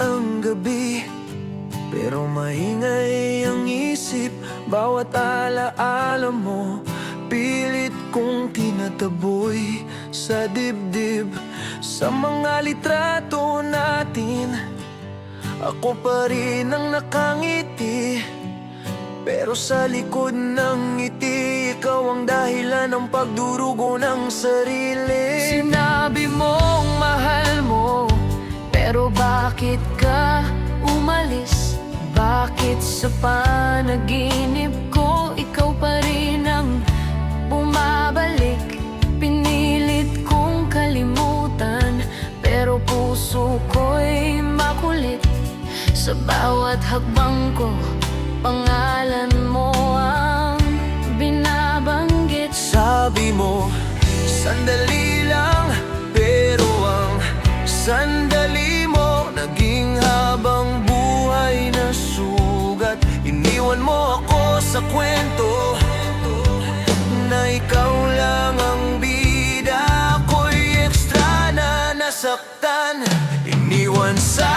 ang gabi, pero maingay ang isip. Bawat alaala mo, pilit kong tinataboy sa dibdib. Sa mga litrato natin, ako pa rin ang nakangiti, pero sa likod ng ngiti, ikaw ang dahilan ng pagdurugo ng sarili. Sinabi mong mahal mo, pero bakit ka umalis? Bakit sa panaginip ko, ikaw pa rin ang bumabalik? Pinilit kong kalimutan, pero puso ko'y makulit. Sa bawat hakbang ko, pangalan mo ang binabanggit. Sabi mo, sandali lang, pero ang sandali mo naging habang buhay na sugat. Iniwan mo ako sa kwento na ikaw lang ang bida. Ako'y ekstra na nasaktan. Iniwan sa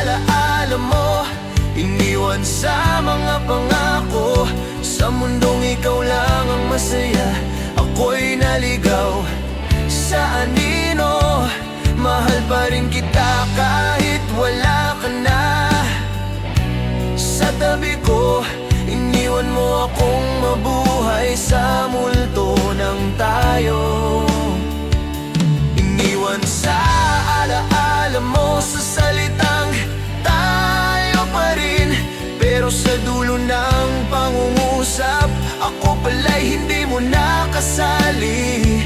alaala mo, iniwan sa mga pangako. Sa mundong ikaw lang ang masaya, ako'y naligaw sa anino. Mahal pa rin kita kahit wala ka na sa tabi ko. Iniwan mo akong mabuhay sa multo ng tayo. Iniwan sa alaala mo, sa salitang tayo pa rin, pero sa dulo ng pangungusap, ako pala'y hindi mo nakasali.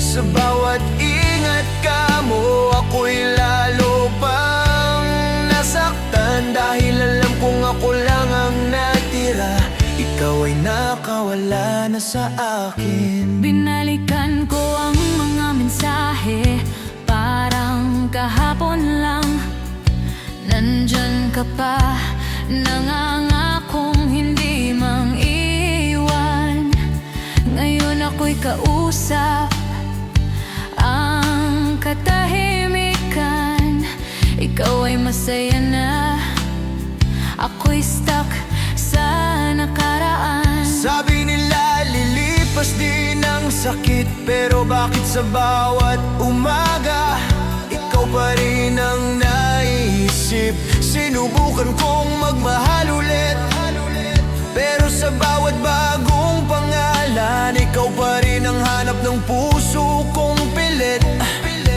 Sa bawat ingat ka mo, ako'y lalo pang nasaktan. Dahil alam kong ako lang ang natira, ikaw ay nakawala na sa akin. Binalikan ko ang mga mensahe, parang kahapon lang. Nandyan ka pa, nangangakong hindi mang iwan. Ngayon ako'y kausap ang katahimikan. Ikaw ay masaya na, ako'y stuck sa nakaraan. Sabi nila lilipas din ang sakit, pero bakit sa bawat umaga ikaw pa rin ang naisip? Sinubukan kong magmahal ulit, pero sa bawat bagong pangalan, ikaw pa rin ang hanap ng puso kong pilit.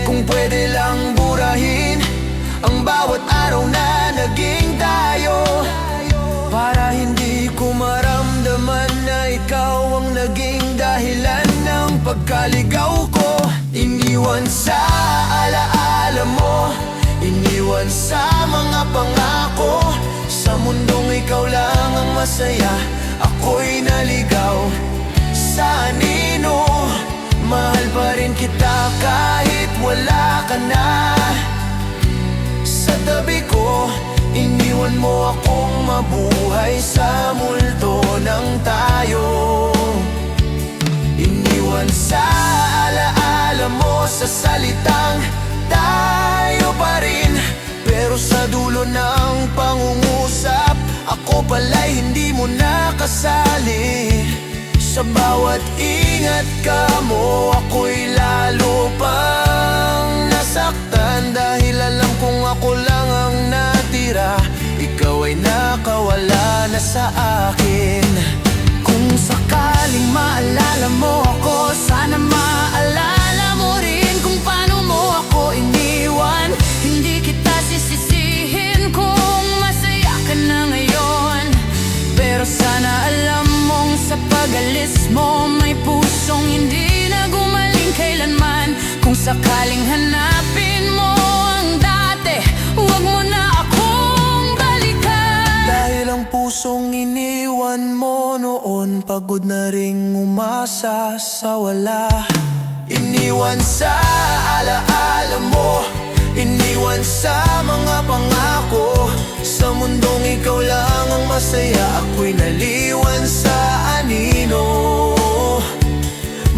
Kung pwede lang burahin ang bawat araw na naging tayo, para hindi ko maramdaman na ikaw ang naging dahilan ng pagkaligaw ko. Iniwan sa alaala mo, iniwan sa mga pangako. Sa mundong ikaw lang ang masaya, ako'y naligaw sa anino. Mahal pa rin kita kahit wala ka na sa tabi ko. Iniwan mo akong mabuhay sa multo ng tayo. Iniwan sa alaala mo, sa salitang tayo pa rin, pero sa dulo ng pangungusap, ako pala'y hindi mo nakasali. Sa bawat ingat ka mo, ako'y lalo pang nasaktan. Dahil alam kong ako lang ang natira, ikaw ay nakawala na sa akin. Kung sakaling maalala mo ako, sana maalala mo rin kung paano mo ako iniwan. Hindi kita sisisihin kung masaya ka na ngayon, pero sana alam mong sa pag-alis mo, may pusong hindi na gumaling kailanman. Kung sakaling hanapin mo ang dati, huwag mo na akong balikan. Dahil ang pusong iniwan mo noon, pagod na ring umasa sa wala. Iniwan sa alaala mo, iniwan sa mga pangako. Sa mundong ikaw lang ang masaya, ako'y naliwan sa anino.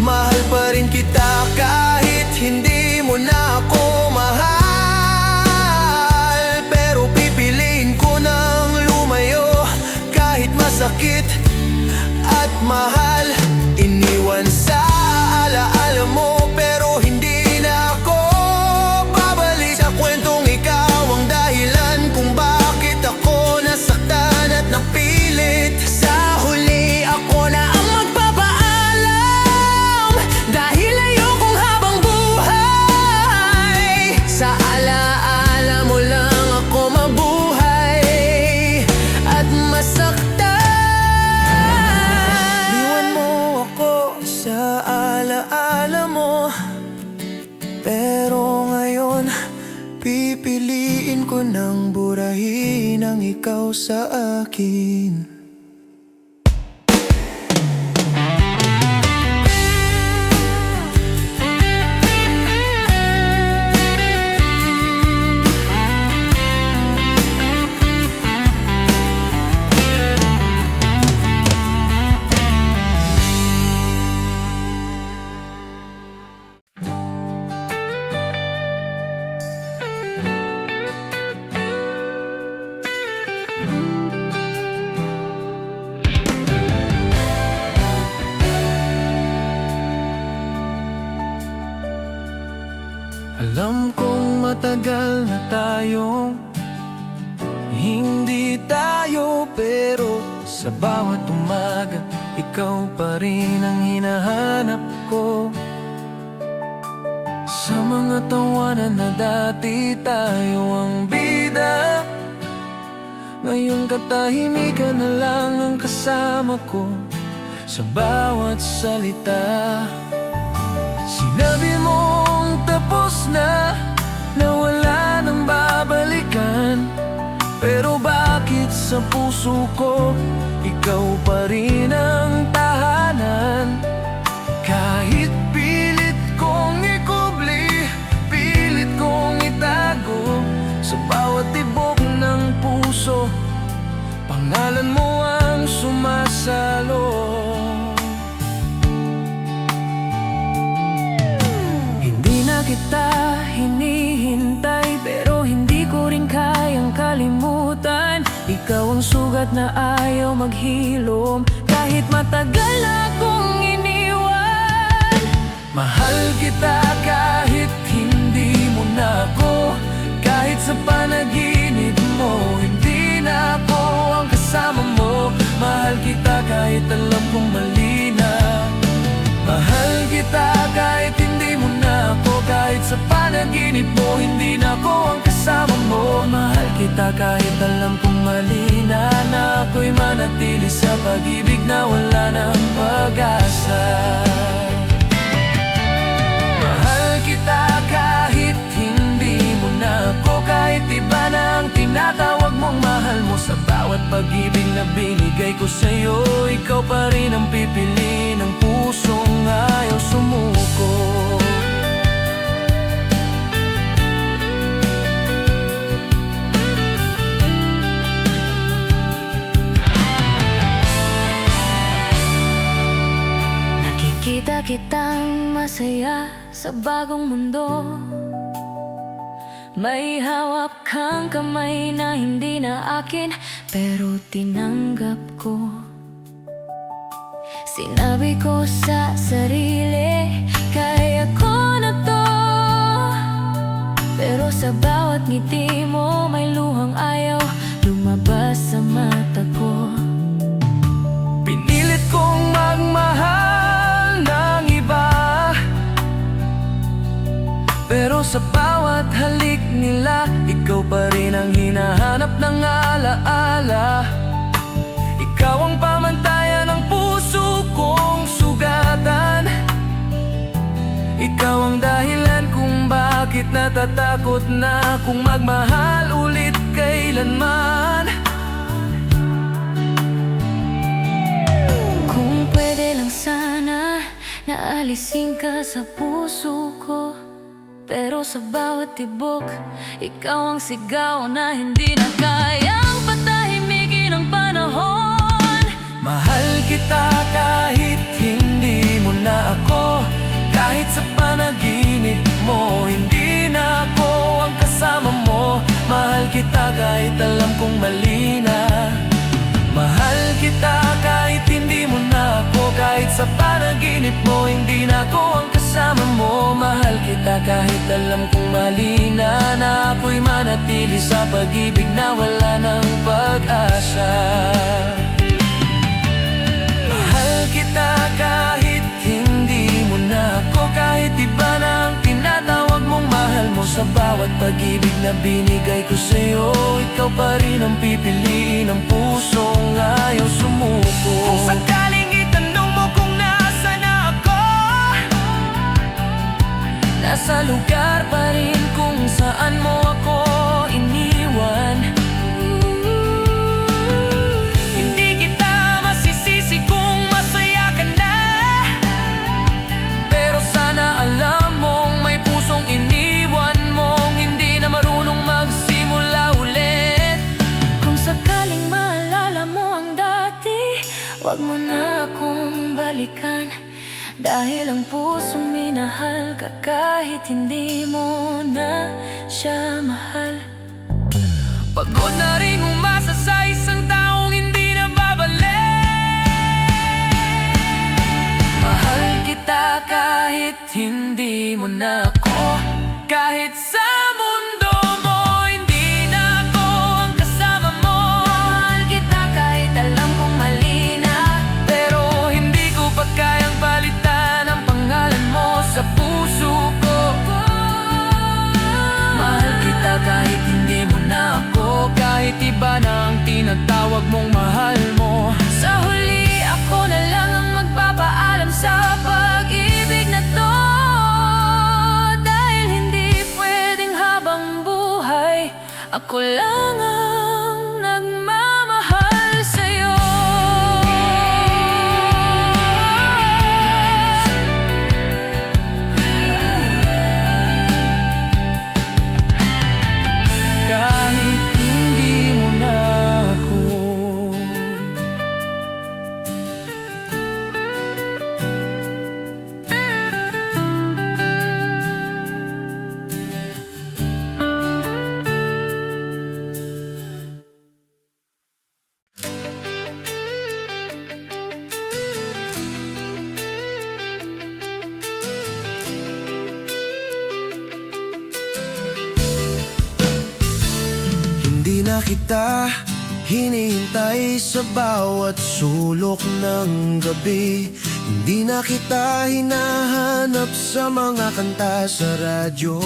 Mahal pa rin kita kahit hindi mo na ako mahal, pero higit at mahal. Iniwan sa alaala mo pero hindi na ako babalik sa kwentong ikaw ang dahilan kung bakit ako nasaktan at napilit. Sa huli ako na ang magpapaalam dahil ayokong habang buhay sa alaala mo lang ako mabuhay at masaktan. Iwan mo ako sa alaala mo, pero ngayon pipiliin ko nang burahin ang ikaw sa akin. Alam kong matagal na tayong hindi tayo, pero sa bawat umaga ikaw pa rin ang hinahanap ko. Sa mga tawanan na dati tayo ang bida, ngayon katahimikan na lang ang kasama ko. Sa bawat salita sinabi mong tapos na wala nang babalikan, pero bakit sa puso ko ikaw pa rin ang tahanan? Kahit pilit kong ikubli, pilit kong itago, sa bawat tibok ng puso pangalan mo ang sumasalo. Kita hinihintay pero hindi ko rin kayang kalimutan. Ikaw ang sugat na ayaw maghilom kahit matagal na akong iniwan. Mahal kita kahit hindi mo na ako, kahit sa panaginip mo hindi na ako ang kasama mo. Mahal kita kahit alam kong mali na. Mahal kita kahit hindi mo na ako, kahit sa panaginip mo hindi na ako ang kasama mo. Mahal kita kahit alam kong mali na ako'y manatili sa pag-ibig na wala ng pag-asa. Mahal kita kahit hindi mo na ako, kahit iba na ang tinatawag mong mahal mo. Sa bawat pag-ibig na binigay ko sa'yo, ikaw pa rin ang pipili ng pusong ayaw sumuko. Nakikita kitang masaya sa bagong mundo, may hawak kang kamay na hindi na akin, pero tinanggap ko. Sinabi ko sa sarili, kaya ko na to, pero sa bawat ngiti mo may luhang ayaw lumabas sa mata ko. Pinilit kong magmahal ng iba, pero sa bawat halik nila ikaw pa rin ang hinahanap ng alaala. Ikaw ang pamantayan ng puso kong sugatan. Ikaw ang dahilan kung bakit natatakot na akong magmahal ulit kailanman. Kung pwede lang sana na alisin ka sa puso ko, pero sa bawat tibok ikaw ang sigaw na hindi na kayang patahimikin ang panahon. Mahal kita kahit hindi mo na ako, kahit sa panaginip mo hindi na ako ang kasama mo. Mahal kita kahit alam kong mali na. Mahal kita Kahit sa panaginip mo, hindi na ako ang kasama mo. Mahal kita kahit alam kong mali na ako'y manatili sa pag-ibig na wala ng pag-asa. Mahal kita kahit hindi mo na ako, kahit iba na ang tinatawag mong mahal mo. Sa bawat pag-ibig na binigay ko sa'yo, ikaw pa rin ang pipiliin ng pusong ayaw sumuko. Kung sakaling itanong mo kung nasaan ako, nasa lugar pa rin kung saan mo ako iniwan. Hindi kita masisisi kung masaya ka na, pero sana alam mong may pusong iniwan mong hindi na marunong magsimula ulit. Kung sakaling maalala mo ang dati, wag mo na akong balikan, dahil ang pusong minahal ka kahit hindi mo na siya mahal. Pagod na rin umasa sa isang taong hindi na babalik. Mahal kita kahit hindi mo na ako, kahit sa mundo mo hindi na ako ang kasama mo. Mahal kita kahit alam kong mali na, pero hindi ko pa kayang palitan ang pangalan mo sa puso ko. Mahal kita kahit hindi mo na ako, kahit iba na ang tinatawag mong mahal mo. Sa huli ako na lang ang magpapaalam sa pag-ibig na to, dahil hindi pwedeng habang buhay ako lang ang nagmamahal sa'yo. Kahit hindi mo na ako. Hindi na kita hinihintay sa bawat sulok ng gabi. Hindi na kita hinahanap sa mga kanta sa radyo.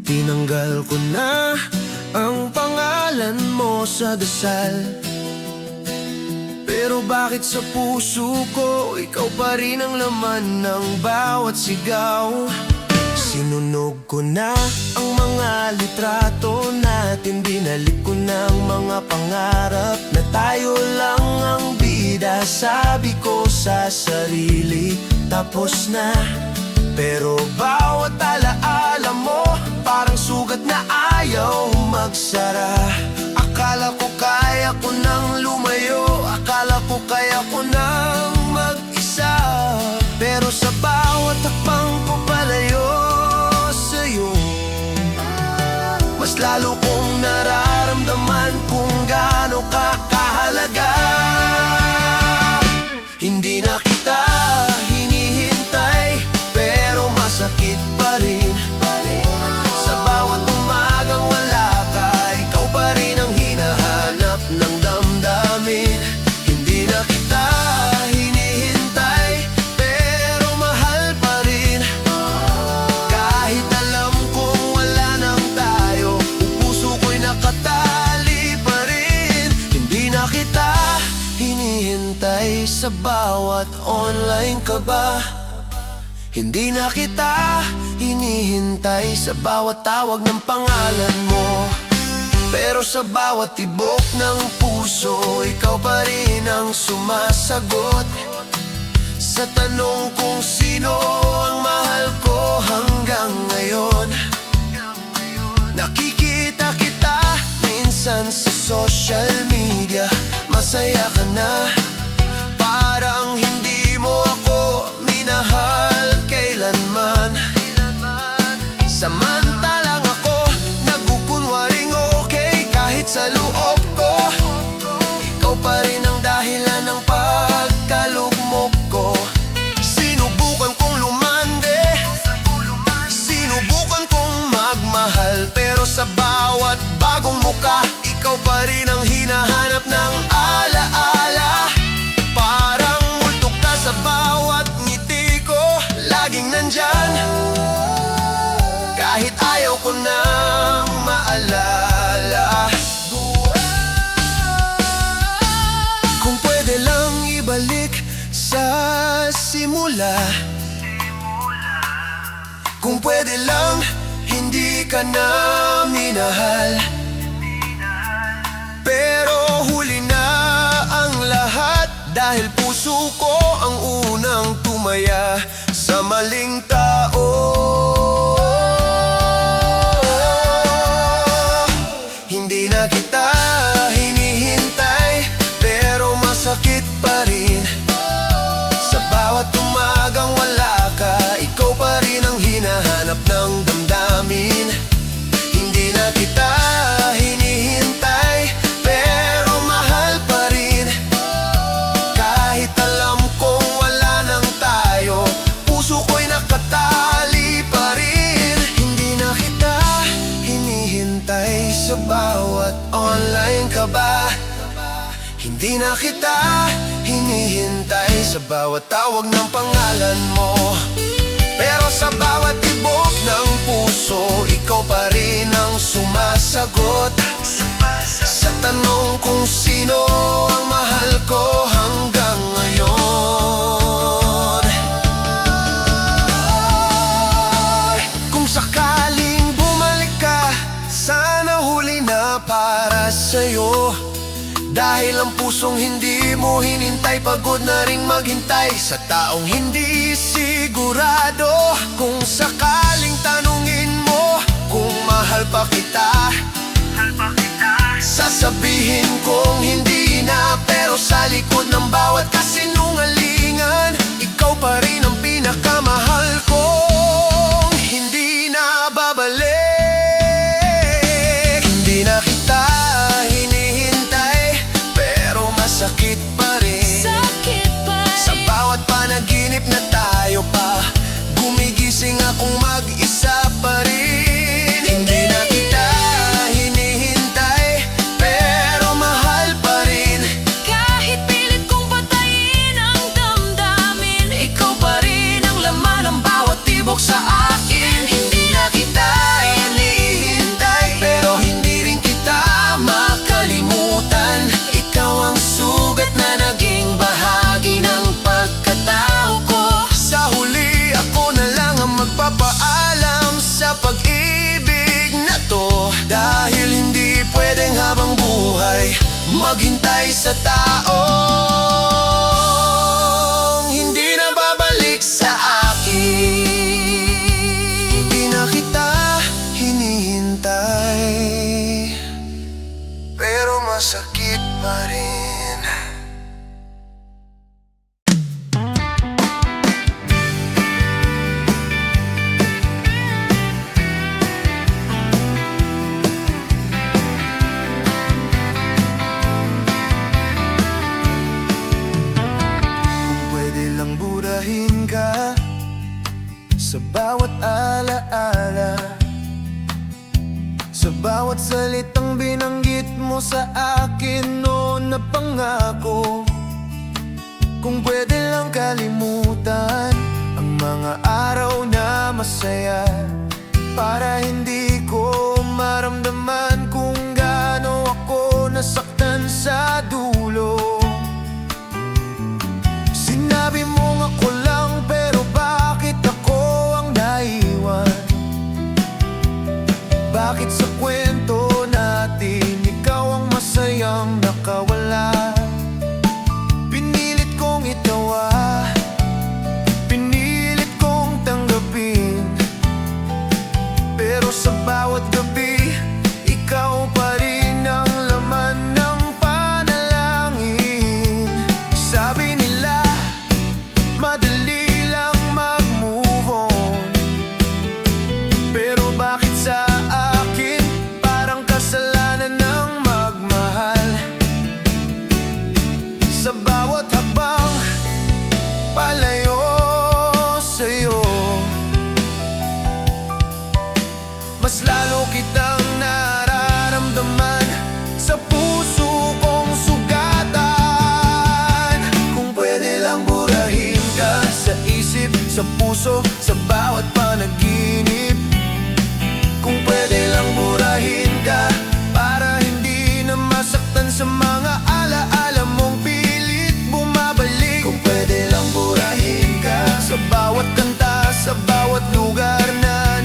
Tinanggal ko na ang pangalan mo sa dasal, pero bakit sa puso ko ikaw pa rin ang laman ng bawat sigaw? Sinunog ko na ang mga litrato natin, binalik ko na ang mga pangarap na tayo lang ang bida. Sabi ko sa sarili, tapos na. Pero bawat alaala mo, parang sugat na ayaw magsara. Akala ko kaya ko nang lumayo, akala ko kaya ko nang mag-isa, pero sa bawat hakbang ko palayo sa'yo, mas lalo kong nararamdaman kung gaano ka kahalaga. Hindi na kita hinihintay, pero masakit pa rin. Sa bawat umagang wala ka, ikaw pa rin ang hinahanap ng damdamin. Hindi na kita hinihintay, pero mahal pa rin. Kahit alam kong wala nang tayo, ang puso ko'y nakatali pa rin. Hindi na kita hinihintay sa bawat online ka ba. Hindi na kita hinihintay sa bawat tawag ng pangalan mo, pero sa bawat tibok ng puso, ikaw pa rin ang sumasagot sa tanong kung sino ang mahal ko hanggang ngayon. Nakikita kita minsan sa social media, masaya ka na, parang hindi mo ako minahal kailanman. Samantalang ako nagkukunwaring okay kahit sa loob ko, ikaw pa rin ang dahilan ng pagkalugmok. pwede lang hindi ka na minahal. Pero huli na ang lahat, dahil puso ko ang unang tumaya sa maling tao. Hindi na kita hinihintay, pero masakit pa rin. Sa bawat umagang wala ka, ikaw pa rin ang hinahanap ng damdamin. Hindi na kita hinihintay, pero mahal pa rin. Kahit alam kong wala nang tayo, puso ko'y nakatali pa rin. Hindi na kita hinihintay sa bawat online ka ba. Hindi na kita hinihintay sa bawat tawag ng pangalan mo. Pero sa bawat tibok ng puso, ikaw pa rin ang sumasagot sa tanong kung sino ang mahal ko hanggang ngayon. Kung sakaling bumalik ka, sana huli na para sa'yo. Dahil ang pusong hindi mo hinintay, pagod na ring maghintay sa taong hindi sigurado. Kung sakaling tanungin mo kung mahal pa kita, sasabihin kong hindi na. Pero sa likod ng bawat kasinungalingan, ikaw pa rin ang pinakamahal ko. Hindi na babalik. Hindi na kita sakit pa rin. Sakit pa rin. Sa bawat panaginip na tayo pa, gumigising akong mag-isa pa rin. Hindi na kita hinihintay, pero mahal pa rin. Kahit pilit kong patayin ang damdamin, ikaw pa rin ang laman ng bawat tibok sa akin. Hindi na kita hinihintay, pero hindi rin kita makalimutan. Ikaw ang sugat na naging bahagi ng pagkatao ko. Sa huli ako na lang ang magpapaalam sa pag-ibig na to. Dahil hindi pwedeng habang buhay maghintay sa taong hindi na babalik sa akin. Hindi na kita hinihintay, pero masakit pa rin. Kung pwede lang burahin ka sa bawat alaala, sa bawat salitang binanggit mo sa akin noon na pangako. Kung pwede lang kalimutan ang mga araw na masaya, para hindi ko maramdaman kung gaano ako nasaktan sa dulo. Sinabi mong ako lang, pero bakit ako ang naiwan? Bakit sa kwento natin ikaw ang masayang nakawala? Pinilit kong itawa, pinilit kong tanggapin, pero sa bawat gabi, ikaw pa rin ang laman ng panalangin. Sabi nila, madali lang mag-move on, pero bakit sa akin parang kasalanan ng magmahal? Sa bawat habang palayo sa'yo, mas lalo kitang nararamdaman sa puso kong sugatan. Kung pwede lang burahin ka sa isip, sa puso, sa bawat panaginip. Kung pwede lang burahin ka para hindi na masaktan sa mga alaala mong pilit bumabalik. Kung pwede lang burahin ka sa bawat kanta, sa bawat lugar na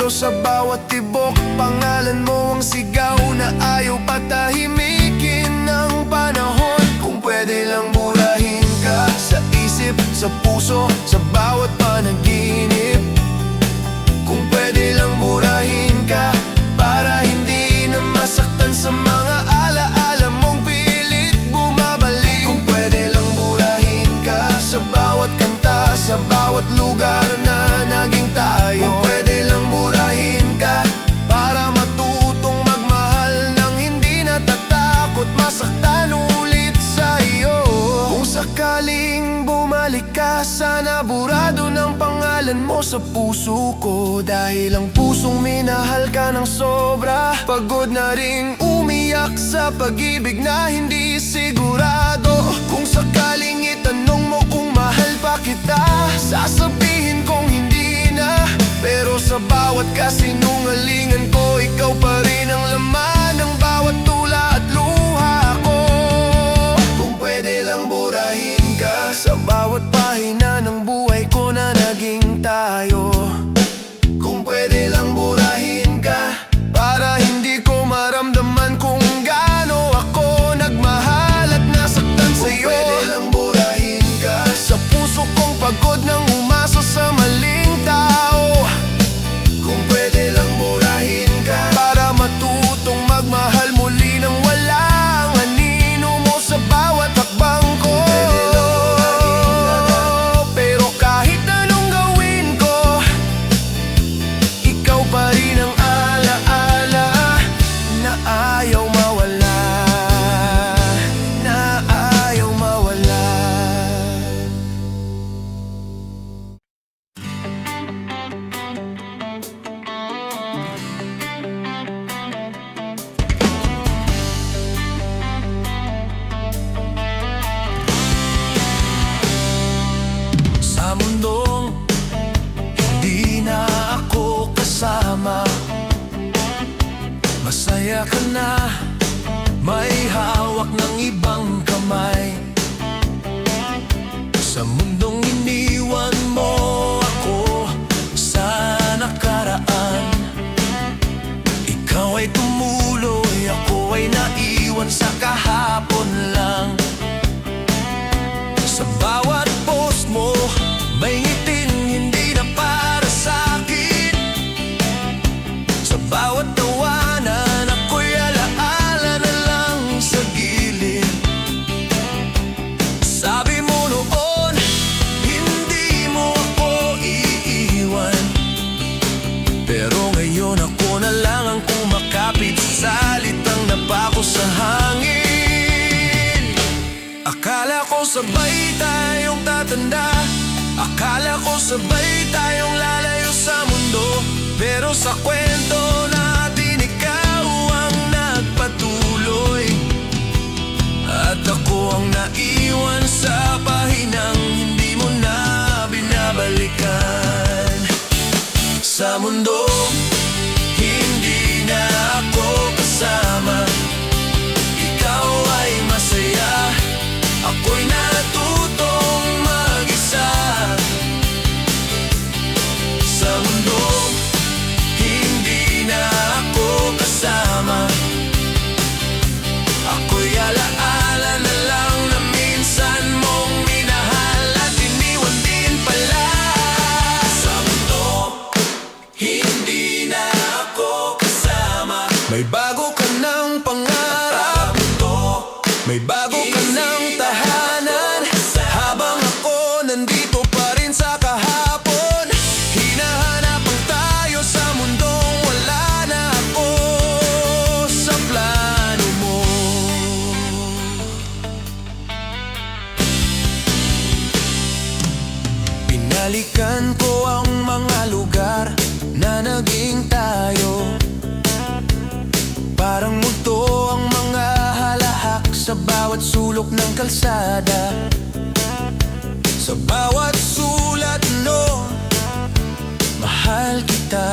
Pero sa bawat tibok, pangalan mo ang sigaw na ayaw patahimikin ng panahon. Kung pwede lang burahin ka sa isip, sa puso, sa bawat panaginip. Kung pwede lang burahin ka para hindi na masaktan sa mga alaala mong pilit bumabalik. Kung pwede lang burahin ka sa bawat kanta, sa bawat lugar na naging tayo. Kung pwede lang burahin ka para matutong magmahal nang hindi natatakot masaktan ulit sa iyo. Kung sakaling bumalik ka, sana burado ng pangalan mo sa puso ko. Dahil ang pusong minahal ka ng sobra, pagod na ring umiyak sa pag-ibig na hindi sigurado. Kung sakaling itanong mo kung mahal pa kita, sasabihin kong hindi na. Pero sa bawat kasinungalingan ko, ikaw pa rin ang laman ng bawat tula at luha ko. Kung pwede lang burahin ka sa bawat pahina ng buhay ko na naging tayo. Kung pwede lang burahin ka para hindi ko maramdaman kung gaano ako nagmahal at nasaktan sa'yo. Kung pwede lang burahin ka sa puso kong pagod nang umasa sa maling tao. Kung pwede lang burahin ka para matutong magmahal muli nang walang anino mo sa bawat hakbang ko. Pero kahit anong gawin ko, ikaw pa rin ang alaala na ayaw mawala, na ayaw mawala. Sa mundong hindi na ako kasama, masaya ka na, may hawak ng ibang kamay. Sa mundong iniwan mo ako sa nakaraan, ikaw ay tumuloy, ako ay naiwan sa kahapon lang. Sa bawat post mo, may ngiting hindi na para sa'kin. Sa bawat tawanan, ako'y alaala na lang sa gilid. Sabi mo noon, hindi mo ako iiwan. Pero ngayon ako na lang ang kumakapit sa salitang napako sa hangin. Akala ko sabay tayong tatanda, akala ko sabay tayong lalayo sa mundo. Pero sa kwento natin, ikaw ang nagpatuloy, at ako ang naiwan sa pahinang hindi mo na binabalikan. Sa mundo, hindi na ako kasama, ikaw ay masaya, ako'y natutong mag-isa. Sa mundo, hindi na ako kasama, ako'y alaala na lang na minsan mong minahal at iniwan din pala. Sa mundo, hindi na ako kasama, may bago ka ng pangarap, may bago ka ng tahanan. Habang ako nandito pa rin sa kahapon, hinahanapan tayo sa mundong wala na ako sa plano mo. Binalikan ko ang mga lugar na naging tayo, parang multo ang mga halahak sa bawat sulok ng kalsada. Sa bawat sulat no, mahal kita.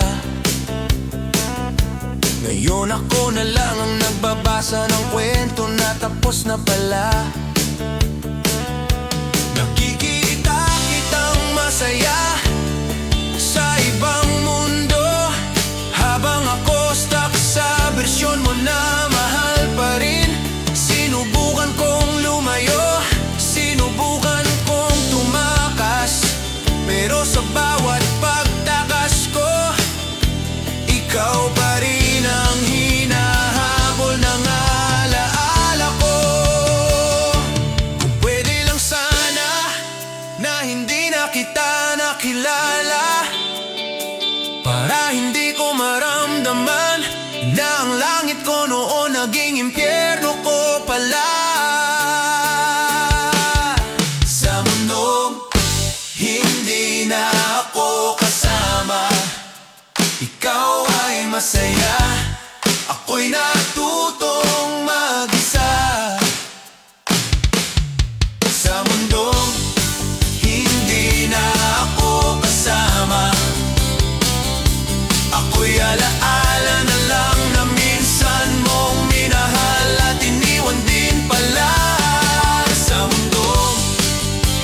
Ngayon ako na lang ang nagbabasa ng kwento na tapos na pala. Nakikita kitang masaya sa ibang mundo, kita nakilala, para hindi ko maramdaman na ang langit ko noon naging impyerno ko pala. Sa mundong hindi na ako kasama, ikaw ay masaya, ako'y natutong mag-isa. Sa mundong hindi na ako kasama, ako'y alaala na lang na minsan mong minahal at iniwan din pala. Sa mundong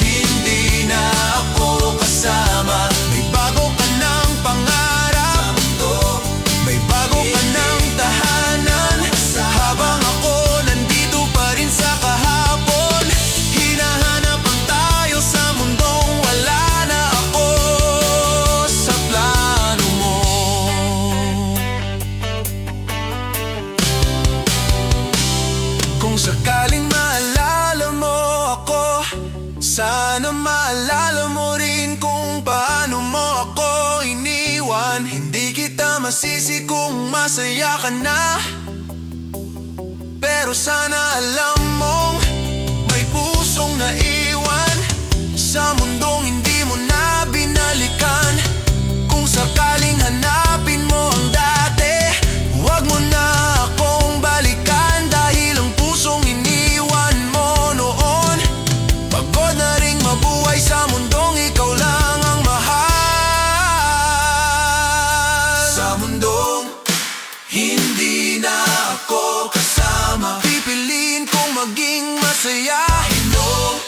hindi na ako kasama, may bago ka ng pangarap, may bago ka ng tahanan. Habang ako nandito pa rin sa kahapon, hinahanapan tayo sa mundong wala na ako sa plano mo. Kung sakaling maalala mo ako, sana maalala mo rin kung paano mo ako iniwan. Hindi kita masisi kung masaya ka na, pero sana alam mong may pusong naiwan sa mundong hindi mo na binalikan. Kung sakaling hanapin mo ang dati, huwag mo na akong balikan, dahil ang pusong iniwan mo noon pagod na ring mabuhay sa mundong ikaw lang ang mahal. Sa mundong hindi na ako kasama, pipiliin kong maging masaya.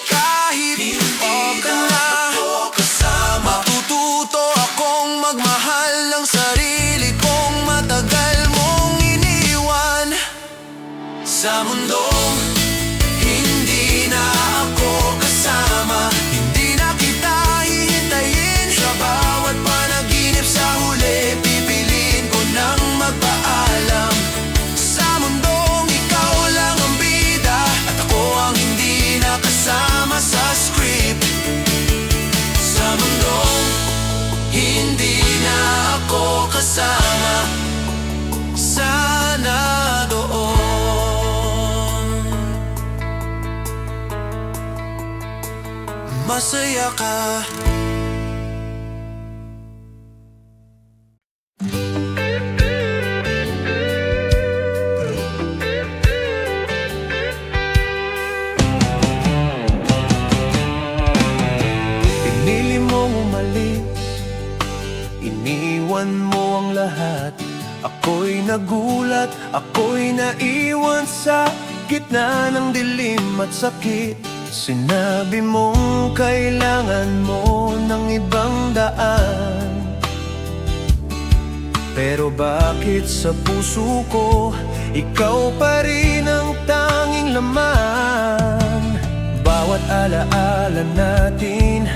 Kahit okay na ako kasama, matututo akong magmahal ng sarili kong matagal mong iniwan. Sa mundong hindi na ako kasama, hindi na kita hihintayin. Sa bawat panaginip sa huli, pipiliin ko nang magpaalam. Sa mundong ikaw lang ang bida, at ako ang hindi nakasama sa script. Sa mundong hindi na ako kasama, sana doon masaya ka. Pinili mong umalis, iniwan mo ang lahat. Ako'y nagulat, ako'y naiwan sa gitna ng dilim at sakit. Sinabi mong kailangan mo ng ibang daan, pero bakit sa puso ko ikaw pa rin ang tanging laman? Bawat alaala natin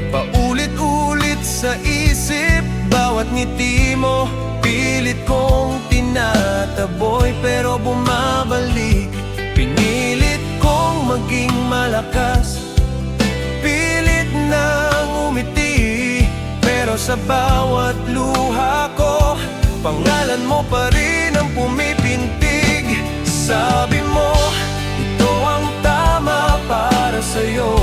paulit-ulit sa isip, bawat ngiti mo pilit kong tinataboy, pero bumabalik. Pinilit kong maging malakas, pilit nang umiti, pero sa bawat luha ko pangalan mo pa rin ang pumipintig. Sabi mo, ito ang tama para sa'yo.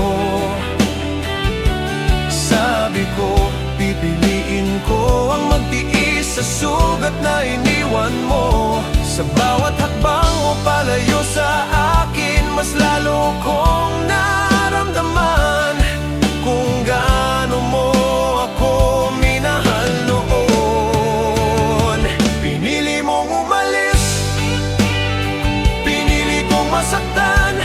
Sabi ko, pipiliin ko ang magtiis sa sugat na iniwan mo. Sa bawat hakbang mo palayo sa akin, mas lalo kong naramdaman kung gaano mo ako minahal noon. Pinili mong umalis, pinili kong masaktan,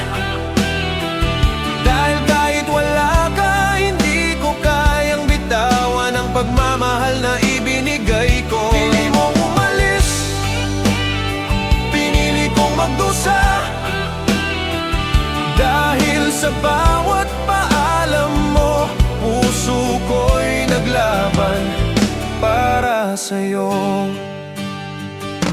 dahil kahit wala ka, hindi ko kayang bitawan ang pagmamahal na ibinigay ko. Pinili mong umalis, pinili kong magdusa, dahil sa bawat paalam mo, puso ko'y naglaban para sa'yo.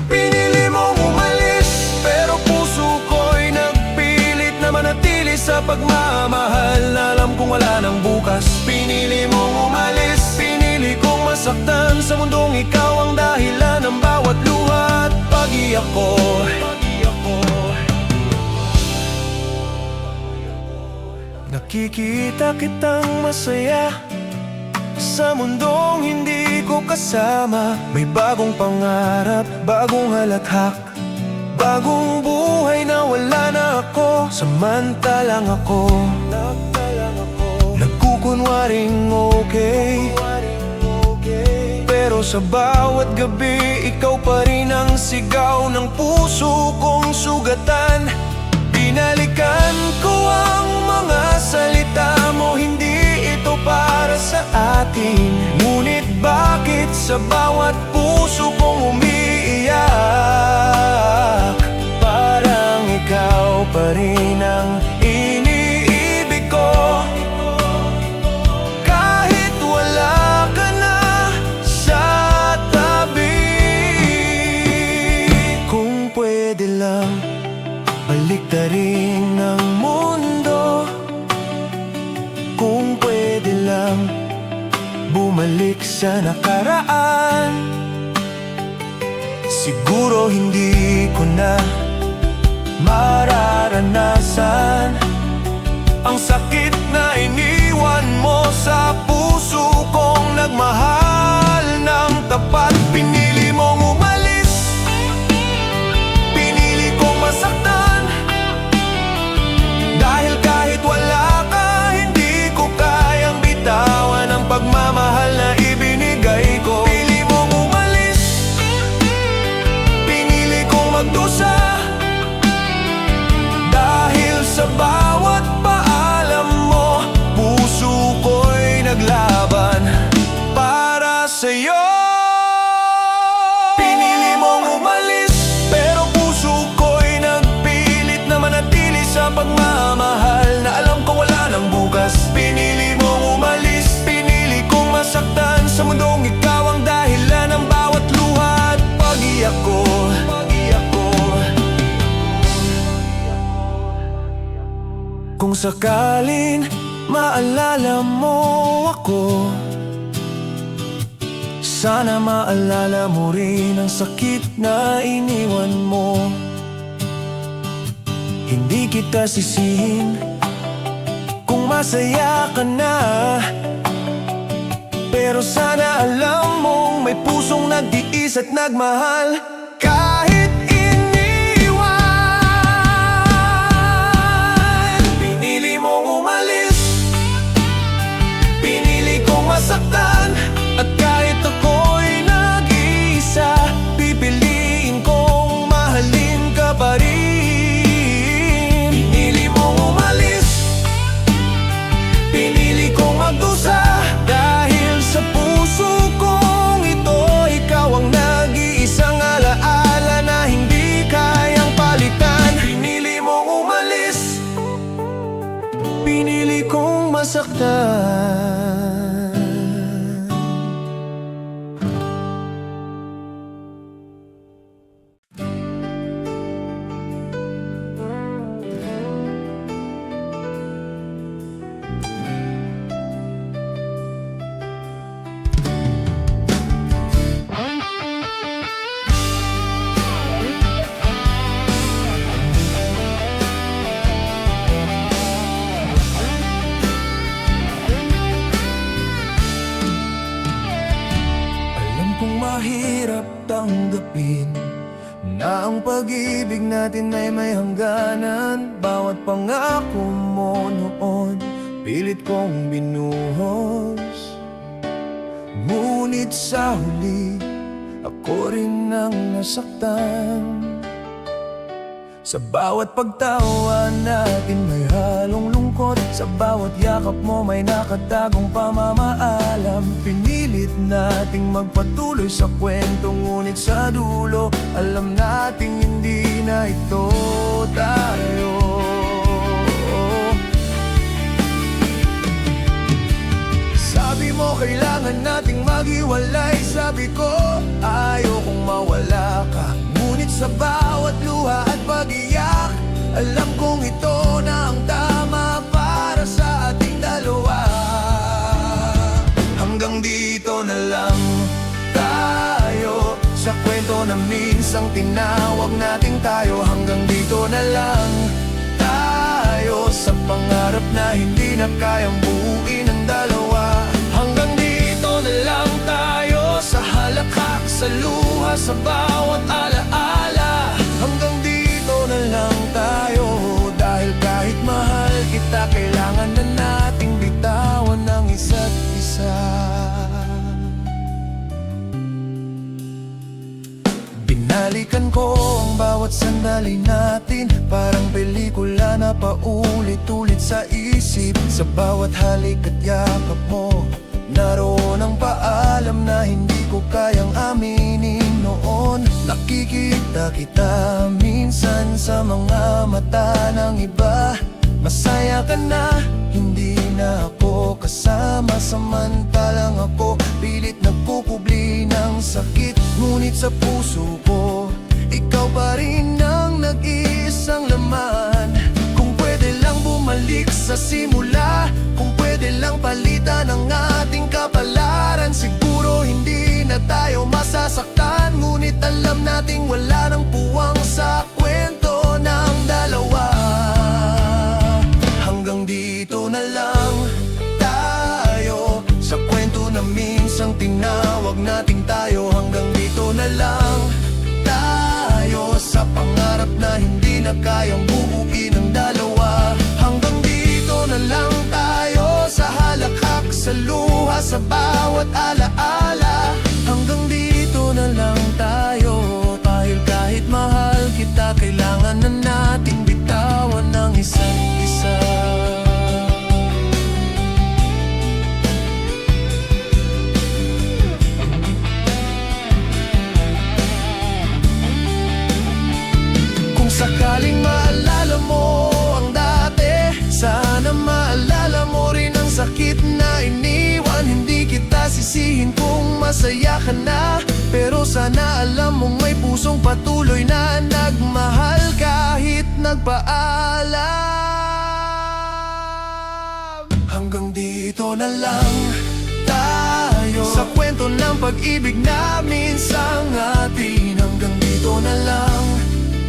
Pinili mong umalis, pero puso ko'y nagpilit na manatili sa pagmamahal na alam kong wala nang bukas. Pinili mong umalis, pinili kong masaktan. Sa mundong ikaw ang dahilan ng bawat luha at pag-iyak ko. Nakikita kitang masaya sa mundong hindi ko kasama. May bagong pangarap, bagong halakhak, bagong buhay na wala na ako. Samantalang ako nagkukunwaring okay, pero sa bawat gabi ikaw pa rin ang sigaw ng puso kong sugatan. Binalikan ko ang mga salita mo, hindi ito para sa atin. Ngunit bakit sa bawat puso kong umiiyak? Parang ikaw pa rin ang iniibig ko, kahit wala ka na sa tabi. Kung pwede lang baliktarin ng mundo, kung pwede lang bumalik sa nakaraan, siguro hindi ko na mararanasan ang sakit na iniwan mo sa puso kong nagmahal ng tapat. Pinili mong umalis, pinili kong masaktan, dahil kahit wala ka, hindi ko kayang bitawan ang pagmamahal na ibinigay ko. Pinili mong umalis, pinili kong magdusa, dahil sa bawat paalam mo, puso ko'y naglaban para sa'yo. Pinili mong umalis, pero puso ko'y nagpilit na manatili sa pagmamahal na alam ko wala nang bukas. Pinili mong umalis, pinili kong masaktan. Sa mundong ikaw ang dahilan ng bawat luha at pag-iyak ko. Kung sakaling maalala mo ako, sana maalala mo rin ang sakit na iniwan mo. Hindi kita sisihin kung masaya ka na, pero sana alam mong may pusong nagtiis at nagmahal kahit iniwan. Pinili mong umalis, pinili kong masaktan, at kahit ako'y nag-iisa, pipiliin kong mahalin ka pa rin. Pinili mong umalis, pinili kong magdusa, dahil sa puso kong ito, ikaw ang nag-iisang alaala na hindi kayang palitan. Pinili mong umalis, pinili kong masaktan. Mahirap tanggapin na ang pag-ibig natin ay may hangganan. Bawat pangako mo noon, pilit kong binuhos. Ngunit sa huli, ako rin ang nasaktan. Sa bawat pagtawa natin may halong lungkot, sa bawat yakap mo may nakatagong pamamaalam. Pinilit nating magpatuloy sa kwento, ngunit sa dulo alam nating hindi na ito tayo. Sabi mo kailangan nating maghiwalay, sabi ko ayokong mawala ka. Ngunit sa bawat luha at pag-iyak, alam kong ito na ang tama. tinawag nating tayo. Hanggang dito na lang tayo sa pangarap na hindi na kayang buuin ng dalawa. Hanggang dito na lang tayo sa halakhak, sa luha, sa bawat alaala. Hanggang dito na lang tayo, dahil kahit mahal kita, kailangan na nating bitawan ng isa't isa. Binalikan ko ang bawat sandali natin, parang pelikula na paulit-ulit sa isip. Sa bawat halik at yakap mo, naroon ang paalam na hindi ko kayang aminin noon. Nakikita kita minsan sa mga mata ng iba. Masaya ka na, hindi na ako kasama. Samantalang ako pilit nagkukubli ng sakit. Ngunit sa puso ko, ikaw pa rin ang nag-iisang laman. Kung pwede lang bumalik sa simula, kung pwede lang palitan ang ating kapalaran, siguro hindi na tayo masasaktan. Ngunit alam nating wala nang puwang sa kwento ng dalawa. Hanggang dito na lang tayo sa kwento na minsang tinawag nating tayo. Hanggang dito na lang tayo sa pangarap na hindi na kayang buuin ng dalawa. Hanggang dito na lang tayo sa halakhak, sa luha, sa bawat alaala. Hanggang dito na lang tayo, dahil kahit mahal kita, kailangan na nating bitawan ng isa't isa. Kung sakaling maalala mo ang dati, sana maalala mo rin ang sakit na iniwan. Hindi kita sisihin kung masaya ka na, pero sana alam mong may pusong patuloy na nagmahal kahit nagpaalam. Hanggang dito na lang tayo sa kwento ng pag-ibig namin sa atin. Hanggang dito na lang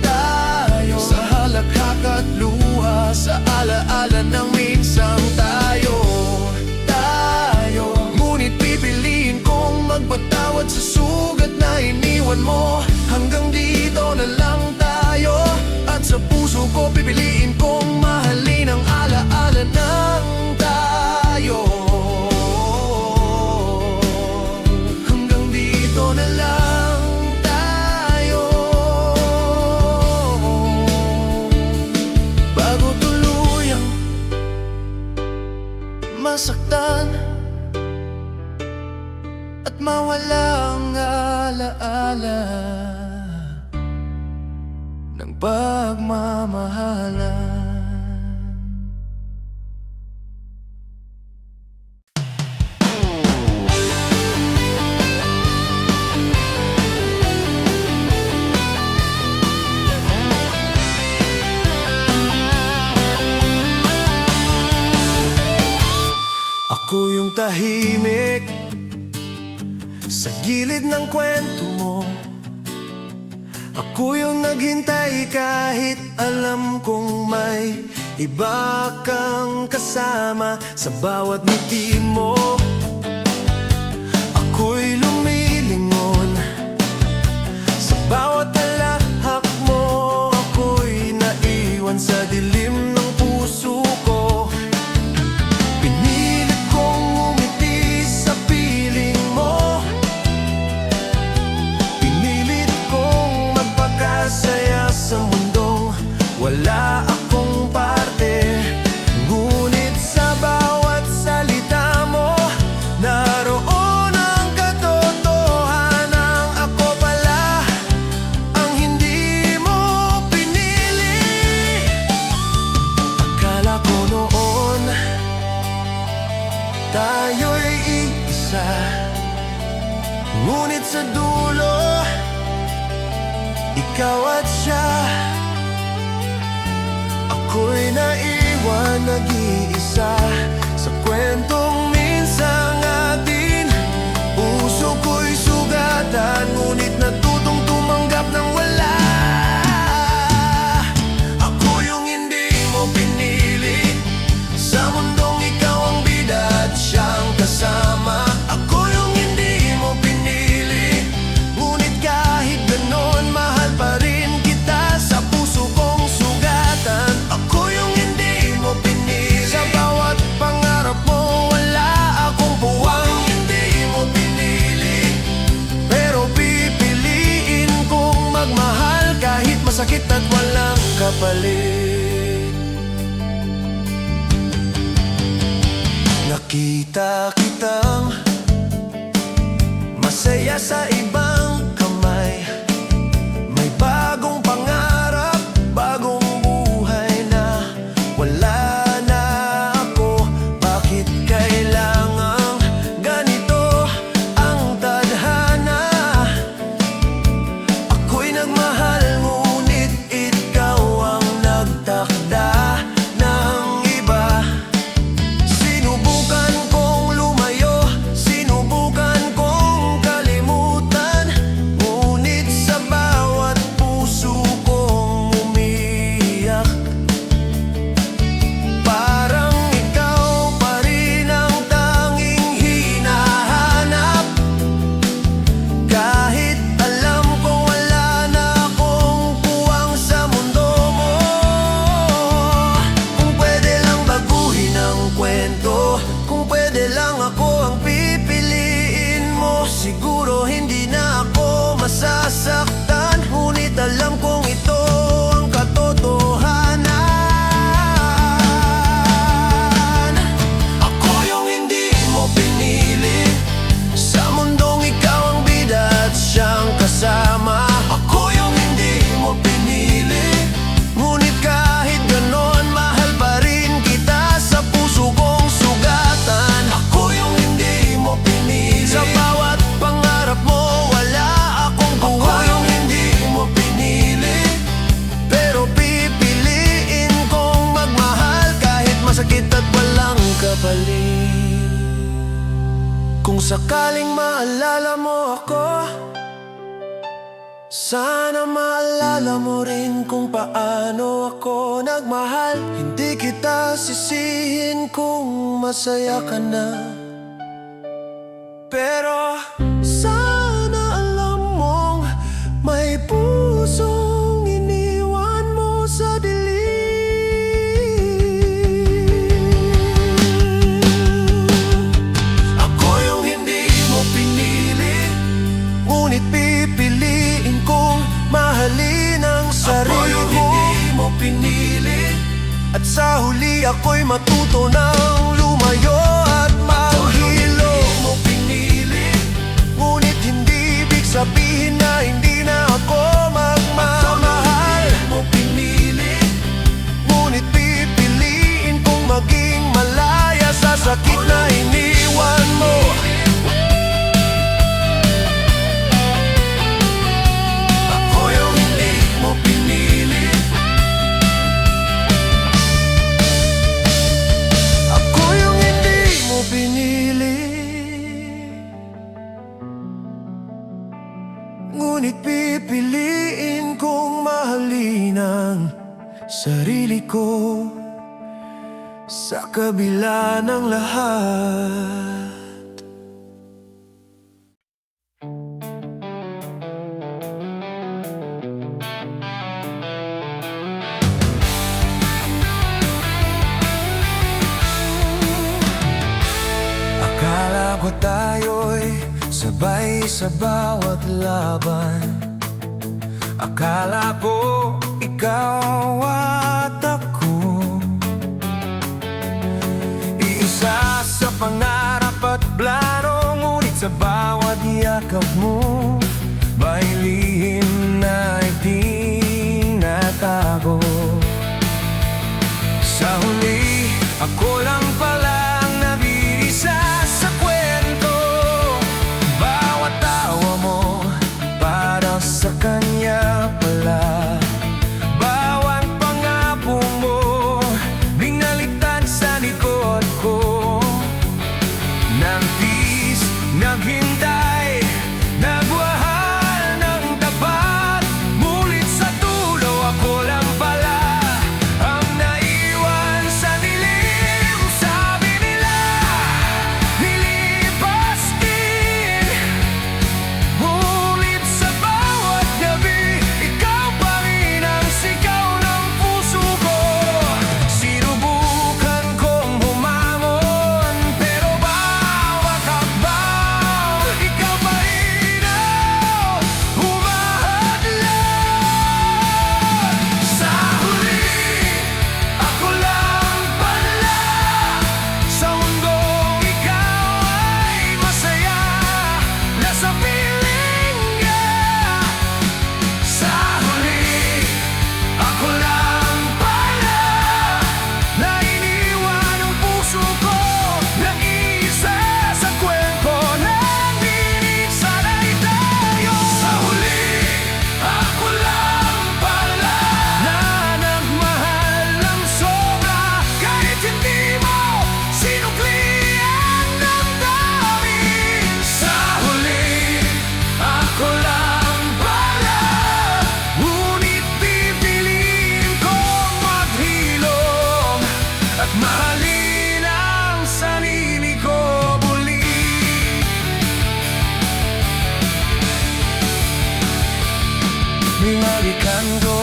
tayo sa halakhak at luha, sa alaala ng minsang tayo. Ngunit pipiliin kong magpatawad sa sugat na iniwan mo. Hanggang dito na lang tayo, at sa puso ko pipiliin kong mahalin ang alaala ng tayo. Hanggang dito na lang tayo, bago tuluyang masaktan at mawala ang alaala ng pagmamahalan. Ako yung tahimik sa gilid ng kwento mo. Ako yung naghintay kahit alam kong may iba kang kasama. Sa bawat ngiti mo, ako'y lumilingon. Sa bawat alahak mo, ako'y naiwan sa dilim ng puso ko. Pinilit kong umiti sa piling mo, pinilit kong magpakasaya sa mundong wala akong parte. Ngunit sa bawat salita mo, naroon ang katotohanan. Ako pala ang hindi mo pinili. Akala ko noon tayo'y iisa, ngunit sa dulo, ikaw at siya. Ako'y naiwan nag-iisa sa kwentong minsang atin. Puso ko'y sugatan, ngunit natutong tumanggap ng wala. sakit at walang kapalit. Nakita kitang masaya sa ibang kamay. May bagong pangarap, bagong buhay na wala na ako. Bakit kailangang ganito ang tadhana? Ako'y nagmahal ngunit ikaw ang nagtakda ng iba. Sinubukan kong lumayo, sinubukan kong kalimutan, ngunit sa bawat puso kong umiyak. Parang ikaw pa rin ang tanging hinahanap, kahit alam kong wala na akong puwang sa mundo mo. Kung pwede lang baguhin ang kwento, kung pwede lang ako ang pipiliin mo, siguro hindi na ako masasaktan. Ngunit alam kong ito ang katotohanan. Ako yung hindi mo pinili, sa mundong ikaw ang bida at siyang kasama. Ako yung hindi mo pinili, ngunit kahit ganon mahal pa rin kita sa puso kong sugatan. Ako yung hindi mo pinili, sa bawat pangarap mo wala akong buhay. Ako yung hindi mo pinili, pero pipiliin kong magmahal kahit masakit at walang kapalit. Kung sakaling maalala mo ako, sana maalala mo rin kung paano ako nagmahal. Hindi kita sisihin kung masaya ka na, pero sana alam mong may pusong iniwan mo sa dilim. Ako yung hindi mo pinili, ngunit pipiliin kong mahalin ang sarili ko. Ako yung hindi mo pinili, at sa huli ako'y matuto ng lumayo at maghilo. Mo pinili, ngunit hindi ibig sabihin na hindi na ako magmamahal. Mo pinili, ngunit pipiliin kong maging malaya sa sakit na iniwan mo. Ako yung hindi mo pinili, ako yung hindi mo pinili, ngunit pipiliin kong mahalin ang sarili ko sa kabila ng lahat. Akala ko tayo'y sabay sa bawat laban. Akala ko ikaw at ako, iisa sa pangarap at plano. Ngunit sa bawat yakap mo, may lihim na itinatago. Sa huli, ako lang palang nag-iisa sa kwento. Bawat tawa mo para sa kanya pala. Bawat pangako mo binaliktad sa likod ko. Nagtiis, naghintay, nagwahal ng tapat. Ngunit sa dulo ako lang pala ang naiwan sa hindi mo sinukli ang damdamin. Sa huli, ako lang pala, ngunit pipiliin kong maghilom at mahalin ang sarili ko muli. Binalikan ko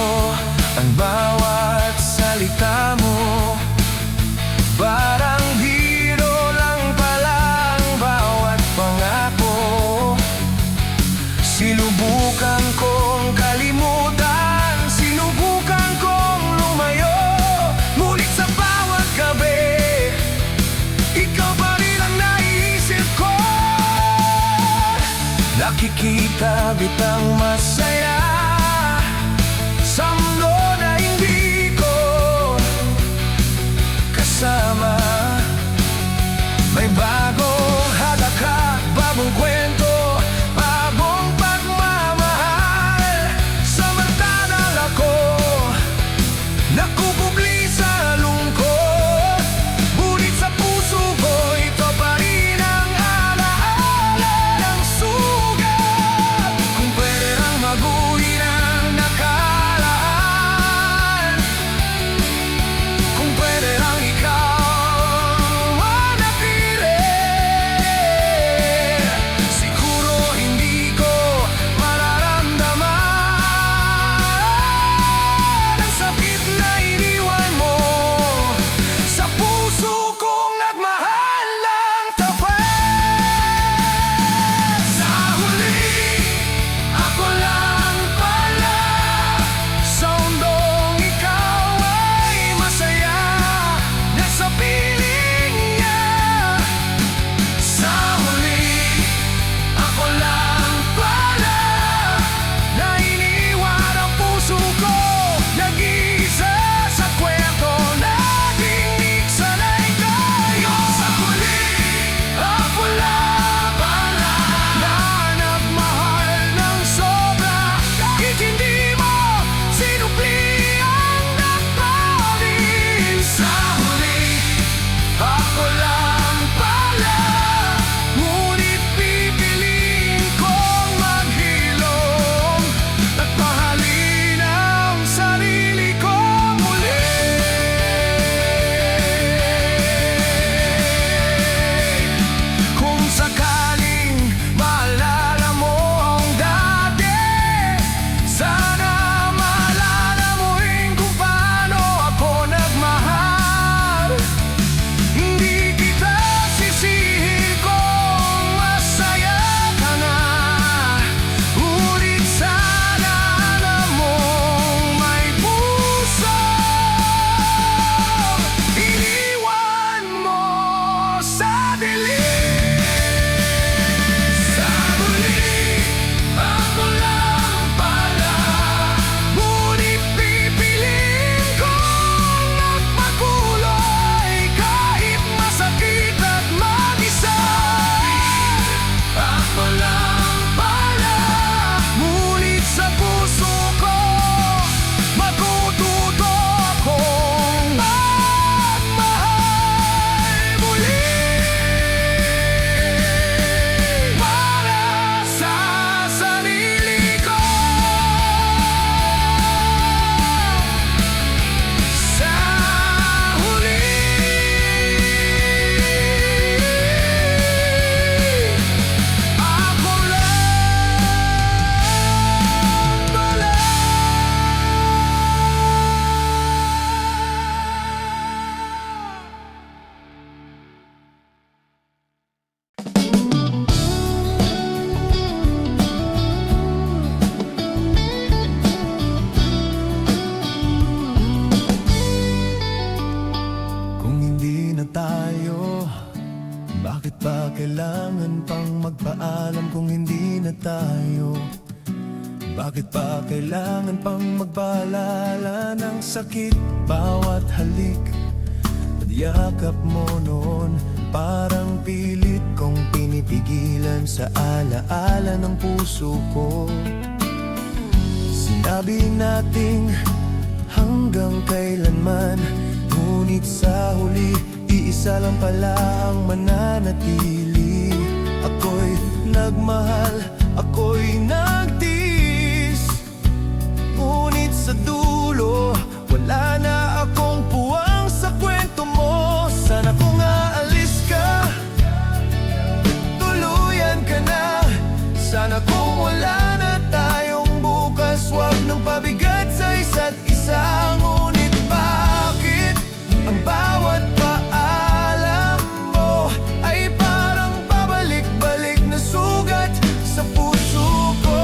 ang bawat salita mo, parang biro lang pala ang bawat pangako. Sinubukan kong kalimutan, sinubukan kong lumayo, ngunit sa bawat gabi, ikaw pa rin ang naiisip ko. Nakikita bitang masaya sa mundo na hindi ko kasama. May bagong hadaka, bagong kwento, bagong pagmamahal. Samantalang ako nakukubli sa lungkot, ngunit sa puso ko ito pa rin ang alaala ng sugat. Kung pwede lang maguhin ang nakalaan, kung pwede lang ikaw manatili, siguro hindi ko mararamdaman ang sakit na iniwan mo sa puso kong nagmahal ng tapat. Sa huli, ako lang pala, sa mundong ikaw ay masaya, nasa piling niya. Sa huli, ako lang pala, na iniwan ang puso ko, nag-iisa sa kwento na dinig sanay tayo. Sa huli, ako lang pala, na nagmahal ng sobra, kahit hindi mo sinukli ang damdamin. Sa huli, ako lang pala, ngunit pipiliin kong maghilom at mahalin ang sarili ko muli. Kung sakaling maalala mo ang dati, sana maalala mo rin kung paano ako nagmahal. Hindi kita sisihin kung masaya ka na, ngunit sana alam mong may puso iniwan mo sa dilim. Sa huli, ako lang pala, ngunit pipiliin kong magpatuloy kahit masakit at mag-isa. Ako lang pala, ngunit sa puso ko matututo akong magmahal muli para sa sarili ko. Sa huli, ako lang pala. Kung hindi na tayo, bakit pa kailangan pang magpaalam? Kung hindi na tayo, bakit pa kailangan pang magpaalala ng sakit? Bawat halik at yakap mo noon, parang pilit kong pinipigilan sa alaala ng puso ko. Sinabi nating hanggang kailanman, ngunit Ngunit sa huli, iisa lang pala ang mananatili. Ako'y nagmahal, ako'y nagtiis, ngunit sa dulo, wala na akong puwang sa kwento mo. Sana kung aalis ka, tuluyan ka na. Sana kung wala na tayong bukas, wag nang pabigat sa isa't isa. Ngunit bakit ang bawat paalam mo ay parang pabalik-balik na sugat sa puso ko?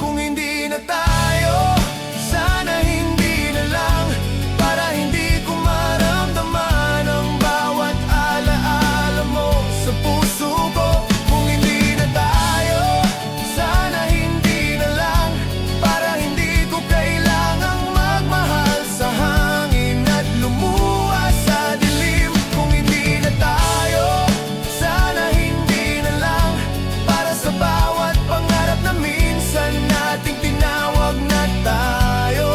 Kung hindi na tayo, sana hindi na lang, para hindi ko maramdaman ang bawat alaala mo sa puso ko. Kung hindi na tayo, sana hindi na lang, para hindi ko kailangang magmahal sa hangin at lumuwas sa dilim. Kung hindi na tayo, sana hindi na lang, para sa bawat pangarap na minsan nating tinawag na tayo.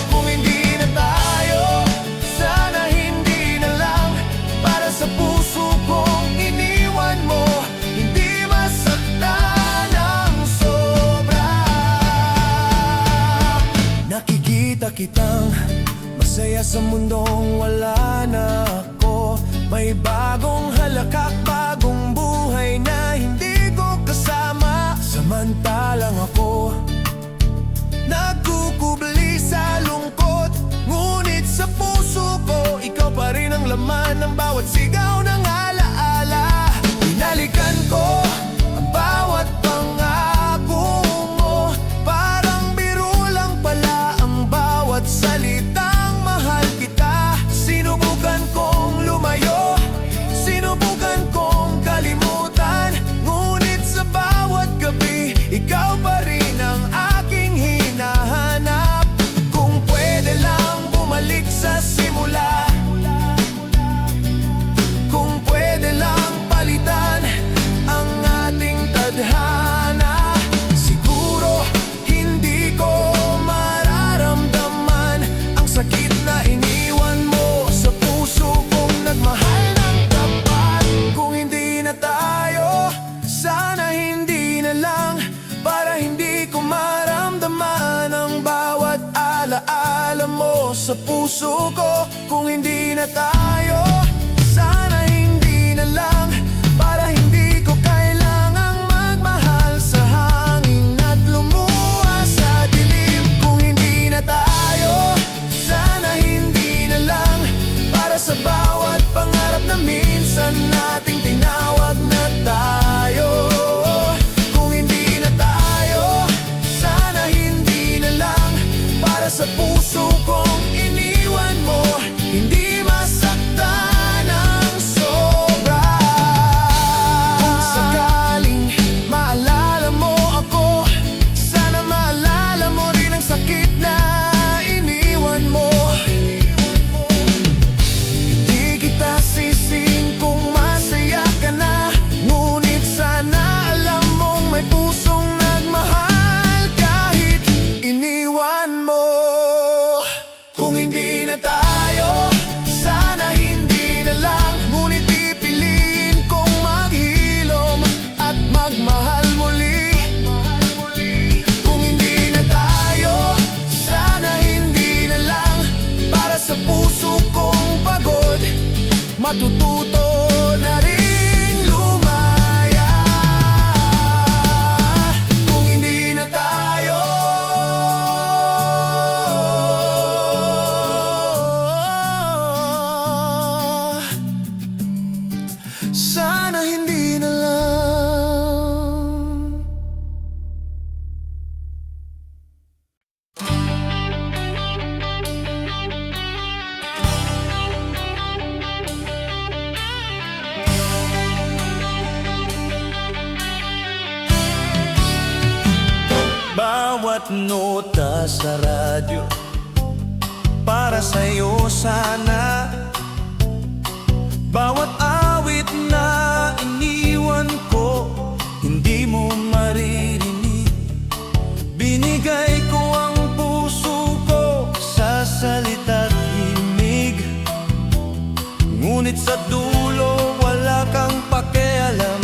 Kung hindi na tayo, sana hindi na lang, para sa puso kong iniwan mo, hindi masaktan ng sobra. Nakikita kitang masaya sa mundong wala na ako. May bagong halakak, bagong buhay na hindi ko kasama. Samantalang ako nagkukubli sa lungkot, ngunit sa puso ko, ikaw pa rin ang laman ng bawat sigaw ng alaala. Binalikan ko ang bawat pangako mo, parang biro lang pala ang bawat salitang mahal kita. Sinubukan kong lumayo, sinubukan kong kalimutan, ngunit sa bawat gabi, ikaw pa rin ang aking hinahanap. Kung pwede lang bumalik sa simula, kung pwede lang palitan ang ating tadhana, siguro hindi ko mararamdaman ang sakit na iniwan mo sa puso kong nagmahal ng tapat. Kung hindi na tayo, sana hindi na lang, para hindi ko maramdaman ang bawat alaala mo sa puso ko. Kung hindi na tayo, sana hindi na lang, para hindi ko kailangang magmahal sa hangin at lumuwas sa dilim. Kung hindi na tayo, sana hindi na lang, para sa bawat pangarap na minsan nating tinawag na tayo. Kung hindi na tayo, sana hindi na lang, para sa puso kong iniwan mo, hindi masaktan ng sobra. Kung sakaling maalala mo ako, sana maalala mo rin ang sakit na iniwan mo. Hindi kita sisihin kung masaya ka na, ngunit sana alam mong may pusong nagmahal kahit iniwan mo. Kung hindi na tayo, sana hindi na lang, ngunit pipiliin kong maghilom at magmahal muli. Kung hindi na tayo, sana hindi na lang, para sa puso kong pagod, matututo na rin lumaya. Kung hindi na tayo, sana hindi na lang. Bawat nota sa radyo para sa'yo sana, bawat awit na iniwan ko, hindi mo maririnig. Binigay ko ang puso ko sa salita't himig. Ngunit sa dulo wala kang pakialam.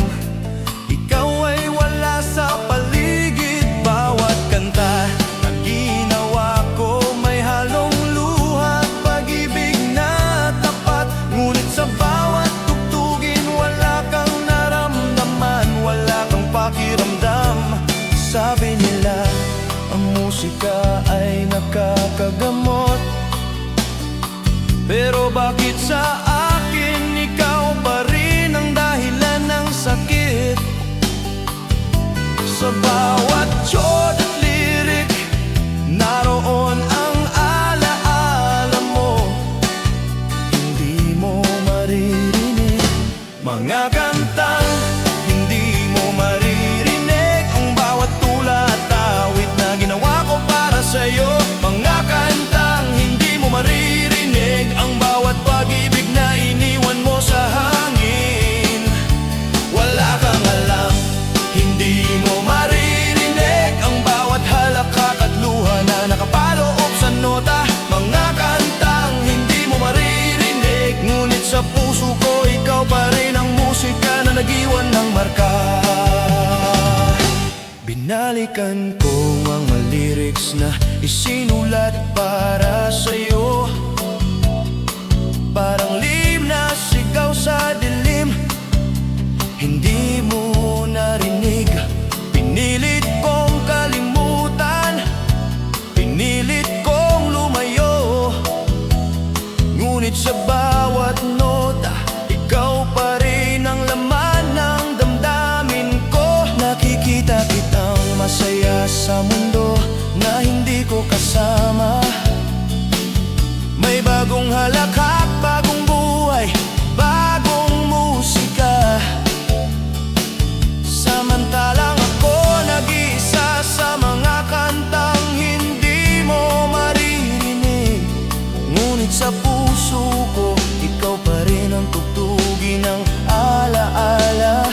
Ikaw ay wala sa paligid. Bawat kanta na ginawa ko may halong luha at pag-ibig na tapat. Ngunit sa bawat tugtugin wala kang naramdaman, wala kang pakiramdam. Sabi nila ang musika ay nakakagamot, pero bakit sa akin ikaw pa rin ang dahilan ng sakit? Sa bawat chord at lirik, naroon ang alaala mo. Hindi mo maririnig mga kantang hindi mo maririnig. Ang bawat tula at awit na ginawa ko para sa'yo. Mga kantang hindi mo maririnig. Ang bawat pag-ibig na iniwan mo sa hangin. Wala kang alam, hindi mo maririnig. Ang bawat halakhak at luha na nakapaloob sa nota. Mga kantang hindi mo maririnig. Ngunit sa puso ko ikaw pa rin ang musika na nag-iwan ng marka. Binalikan ko ang mga lyrics na isinulat para sa'yo. Parang lihim na sigaw sa dilim, hindi mo narinig. Pinilit kong kalimutan, pinilit kong lumayo. Ngunit sa bawat nota, ikaw pa rin ang laman ng damdamin ko. Nakikita kitang masaya sa mundo na hindi ko kasama. May bagong halakhak, bagong buhay, bagong musika. Samantalang ako nag-iisa sa mga kantang hindi mo maririnig. Ngunit sa puso ko ikaw pa rin ang tugtugin ng alaala.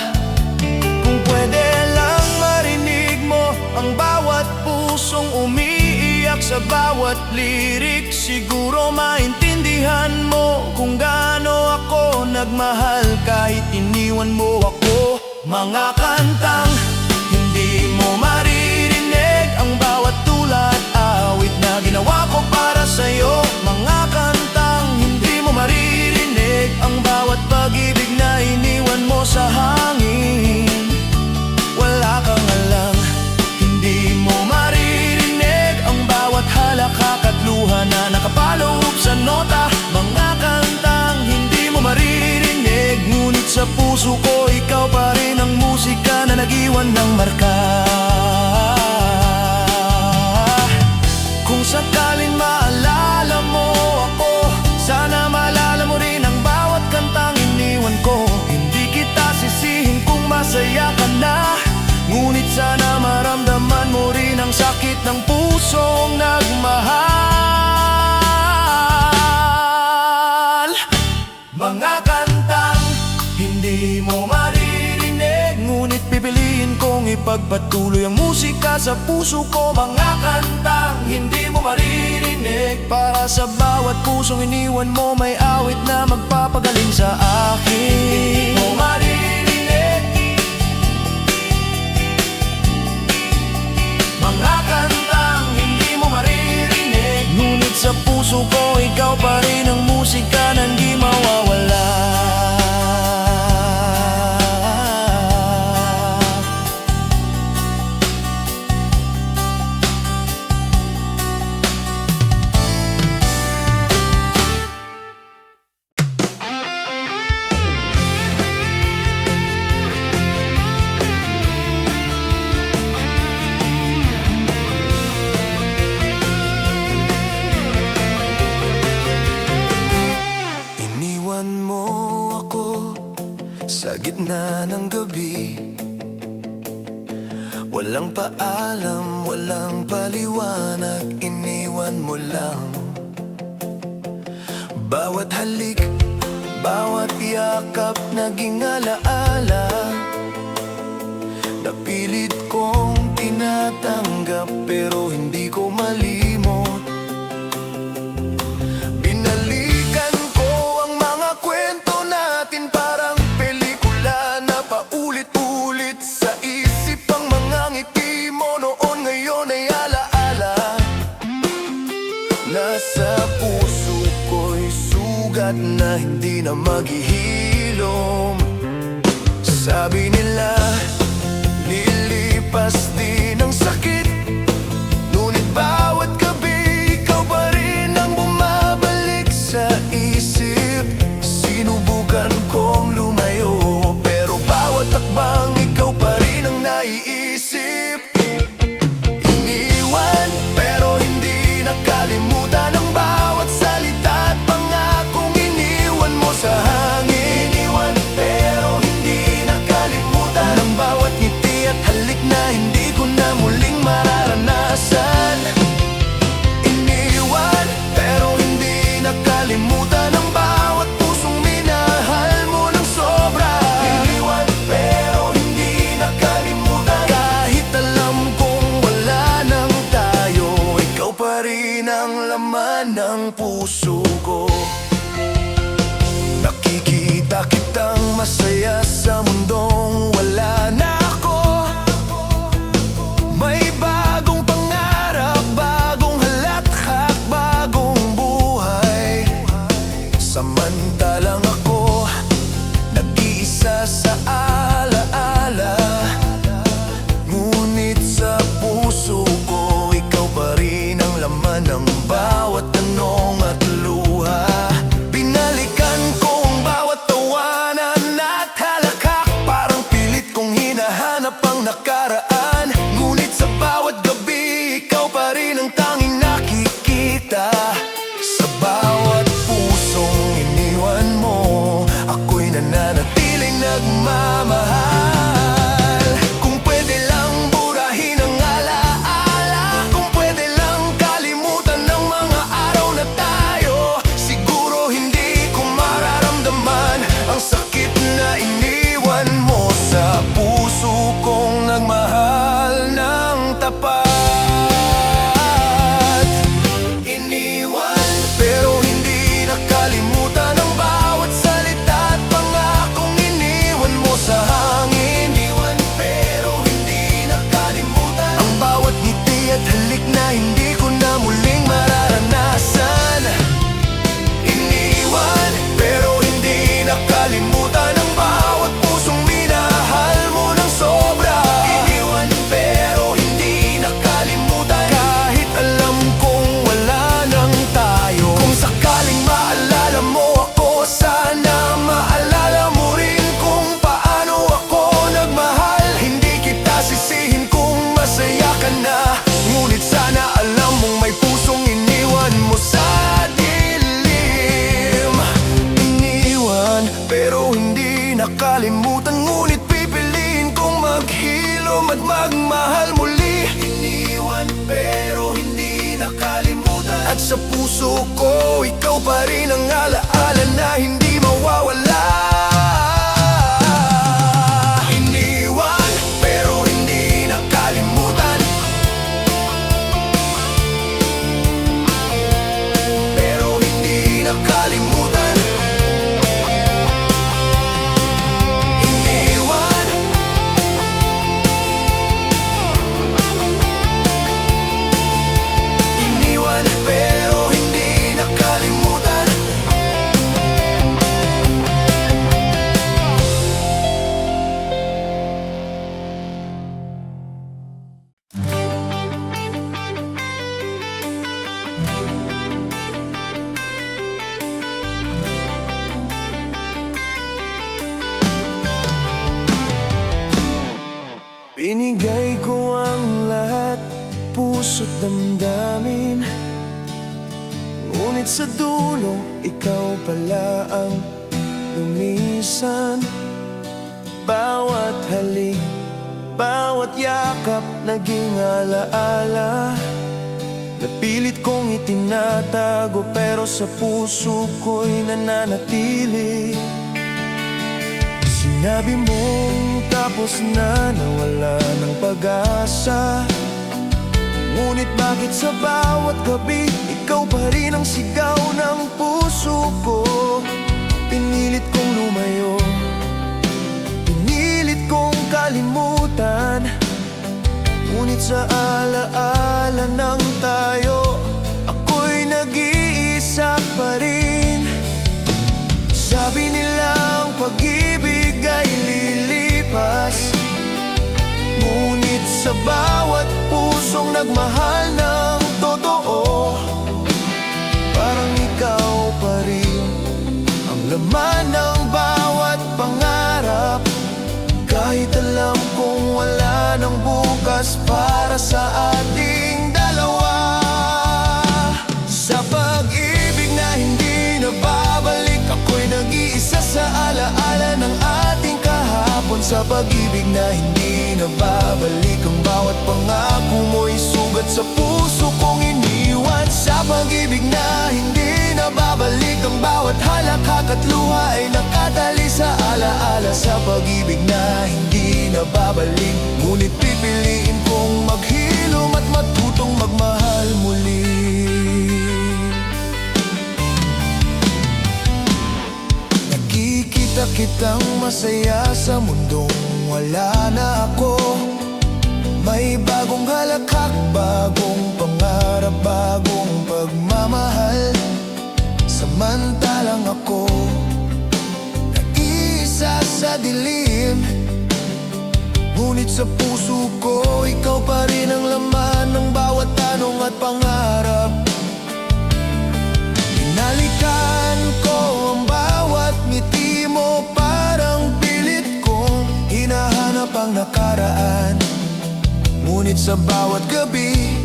Kung pwede lang marinig mo ang bawat pusong umiiyak sa bawat lirik, siguro maintindihan mo kung gaano ako nagmahal kahit iniwan mo ako. Mga kantang hindi mo maririnig. Ang bawat tula at awit na ginawa ko para sa'yo. Mga kantang hindi mo maririnig. Ang bawat pag-ibig na iniwan mo sa hangin. Wala kang alam, hindi mo maririnig. Ang bawat halakhak at luha na nakapaloob sa nota. Mga kantang hindi mo maririnig. Ngunit sa puso ko ikaw pa rin ang musika na nag-iwan ng marka. Kung sakaling maalala mo ako, sana maalala mo rin ang bawat kantang iniwan ko. Hindi kita sisihin kung masaya ka na, ngunit sana maramdaman mo rin ang sakit ng pusong nagmahal. Mga kantang hindi mo maririnig, ngunit pipiliin kong ipagpatuloy ang musika sa puso ko. Mga kantang hindi mo maririnig. Para sa bawat pusong iniwan mo may awit na magpapagaling sa akin. Hindi mo maririnig. Mga kantang hindi mo maririnig. Ngunit sa puso ko ikaw pa rin ang musika na hindi mawawala. Sa gitna ng gabi, walang paalam, walang paliwanag, iniwan mo lang. Bawat halik, bawat yakap, naging alaala. Napilit kong tinatanggap, pero hindi ko malimot. Binalikan ko ang mga kwento na hindi na maghihilom. Sabi nila, lilipas din ang sakit, ngunit bawat gabi ikaw pa rin ang bumabalik sa isip. Sinubukan kong lumayo, pero bawat takbang ikaw pa rin ang naiisip. Iniwan, pero hindi nakalimutan ang bawat salita at pangakong iniwan mo sa hangin. Iniwan, pero hindi nakalimutan ang bawat ngiti at halik na hindi ko na muling mararanasan. Iniwan, pero hindi nakalimutan ang bawat pusong minahal mo ng sobra. Iniwan, pero hindi nakalimutan. Kahit alam kong wala nang tayo, ikaw pa rin ang laman ng puso ko. Nakikita kitang masaya sa mundong wala na ako. May bagong pangarap, bagong halakhak, bagong buhay. Samantalang ako, nag-iisa sa alaala. Ngunit sa puso ko, ikaw pa rin ang laman ng bawat tanong at luha. Binalikan ko ang bawat tawanan at halakhak, parang pilit kong hinahanap ang nakaraan. Ngunit sa bawat gabi, ikaw pa rin ang tanging nakikita. Sa bawat pusong iniwan mo, ako'y nananatiling nagmamahal. Kung pwede lang burahin ang alaala, kung pwede lang kalimutan ang mga araw na tayo, siguro hindi ko mararamdaman ang sakit na iniwan mo sa puso kong nagmahal ng tapat. Iniwan, pero hindi nakalimutan ang bawat salita at pangakong iniwan mo sa hangin. Iniwan, pero hindi nakalimutan ang bawat ngiti at halik na hindi ko na muling mararanasan. Iniwan, pero hindi nakalimutan ang bawat pusong minahal mo ng sobra. Iniwan, pero hindi nakalimutan. Kahit alam kong wala nang tayo, kung sakaling maalala mo ako, sana maalala mo rin kung paano ako nagmahal. Hindi kita sisihin kung masaya ka na, ngunit sana alam mong may pusong iniwan mo sa dilim. Iniwan, pero hindi nakalimutan, ngunit pipiliin kong maghilom at magmahal muli. Iniwan, pero hindi nakalimutan, at sa puso ko, ikaw pa rin ang alaala na hindi mawawala. Iniwan, pero hindi nakalimutan, pero hindi nakalimutan. Iniwan, iniwan, pero hindi nakalimutan. Binigay ko ang lahat, puso't damdamin, ngunit sa dulo, ikaw pala ang lumisan. Bawat halik, bawat yakap, naging alaala. Napilit kong itinatago, pero sa puso ko'y nananatili. Sinabi mong tapos na, nawala ng pag-asa. Ngunit bakit sa bawat gabi, ikaw pa rin ang sigaw ng puso ko? Pinilit kong lumayo, pinilit kong kalimutan, ngunit sa alaala ng tayo, ako'y nag-iisa pa rin. Sabi nilang pag-ibig ay lilipas, ngunit sa bawat pusong nagmahal ng totoo, parang ikaw pa rin ang laman ng bawat pangarap. Kahit alam kong wala ng bukas para sa ating dalawa. Sa pag-ibig na hindi na babalik, ako'y nag-iisa sa alaala ng ating kahapon. Sa pag-ibig na hindi na babalik, ang bawat pangako mo'y sugat sa puso kong iniwan. Sa pag-ibig na hindi na babalik, ang bawat halakhak at luha ay nakatali sa alaala. Sa pag-ibig na hindi na babalik, ngunit pipiliin kong maghilom at matutong magmahal muli. Nakikita kitang masaya sa mundong wala na ako. May bagong halakhak, bagong pangarap, bagong pagmamahal. Samantalang ako nag-iisa sa dilim, ngunit sa puso ko ikaw pa rin ang laman ng bawat tanong at pangarap. Binalikan ko ang bawat ngiti mo, parang pilit kong hinahanap ang nakaraan. Ngunit sa bawat gabi,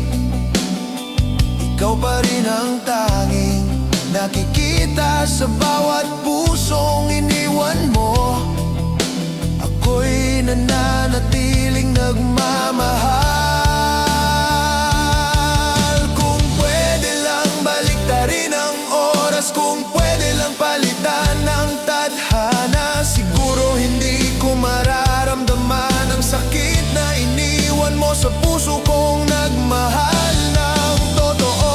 ikaw pa rin ang tanging nakikita sa bawat pusong iniwan mo. Ako'y nananatiling nagmamahal. Kung pwede lang baliktarin ang oras, kung pwede lang palitan ng tadhana, siguro hindi ko mararamdaman ang sakit na iniwan mo sa puso kong nagmahal ng totoo.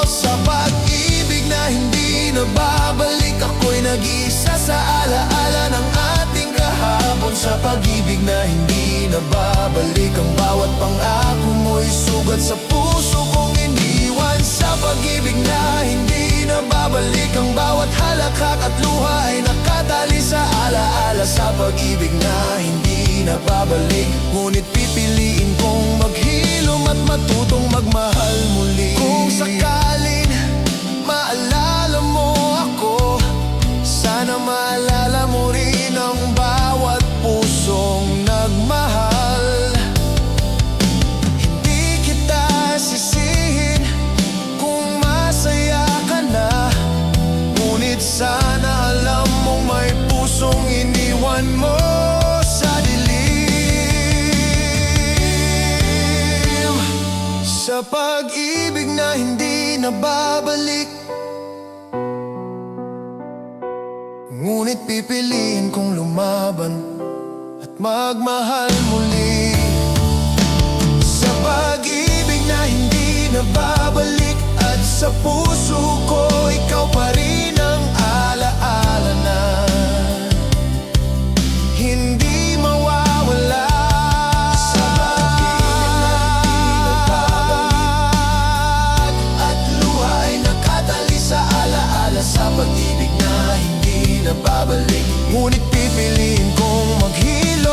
Sa pag-ibig na hindi na babalik, ako'y nag-iisa sa alaala ng ating kahapon. Sa pag-ibig na hindi na babalik, ang bawat pangako mo'y sugat sa puso kong iniwan. Sa pag-ibig na hindi na babalik, ang bawat halakhak at luha ay nakatali sa alaala. Sa pag-ibig na hindi na babalik, ngunit pipiliin kong maghilom at matutong magmahal muli. Kung sakaling maalala mo ako, sana maalala mo rin ang bawat pusong nagmahal. Hindi kita sisihin kung masaya ka na, ngunit sana alam mong may pusong iniwan mo sa dilim. Sa pag-ibig na hindi na babalik, ngunit pipiliin kong lumaban at magmahal muli. Sa pag-ibig na hindi na babalik, at sa puso ko ikaw pa rin ang alaala na hindi mawawala. Sa pag-ibig na hindi na babalik, at luha ay nakatali sa alaala. Sa pag-ibig na hindi na babalik, ngunit pipiliin kong maghilom.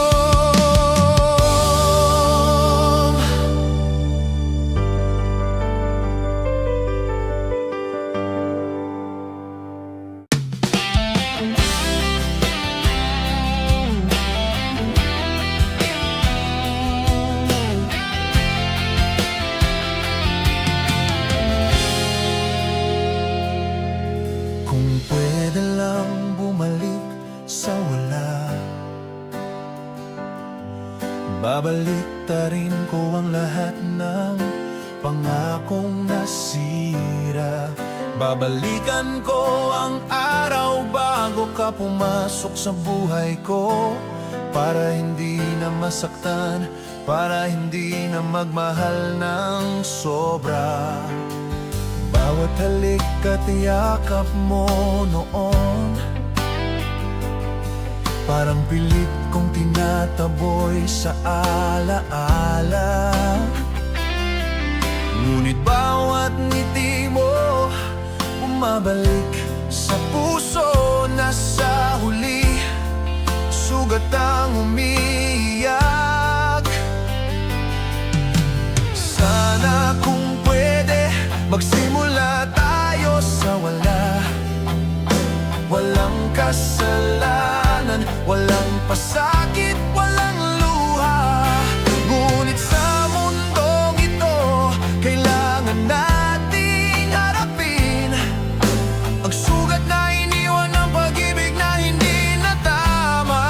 Kung pwede lang bumalik sa wala, babaliktarin ko ang lahat ng pangakong nasira. Babalikan ko ang araw bago ka pumasok sa buhay ko, para hindi na masaktan, para hindi na magmahal ng sobra. Bawat halik at yakap mo noon, parang pilit kong tinataboy sa alaala. Ngunit bawat ngiti mo bumabalik sa puso na sa kasalanan. Walang pasakit, walang luha. Ngunit sa mundong ito, kailangan nating harapin ang sugat na iniwan ng pag-ibig na hindi natama.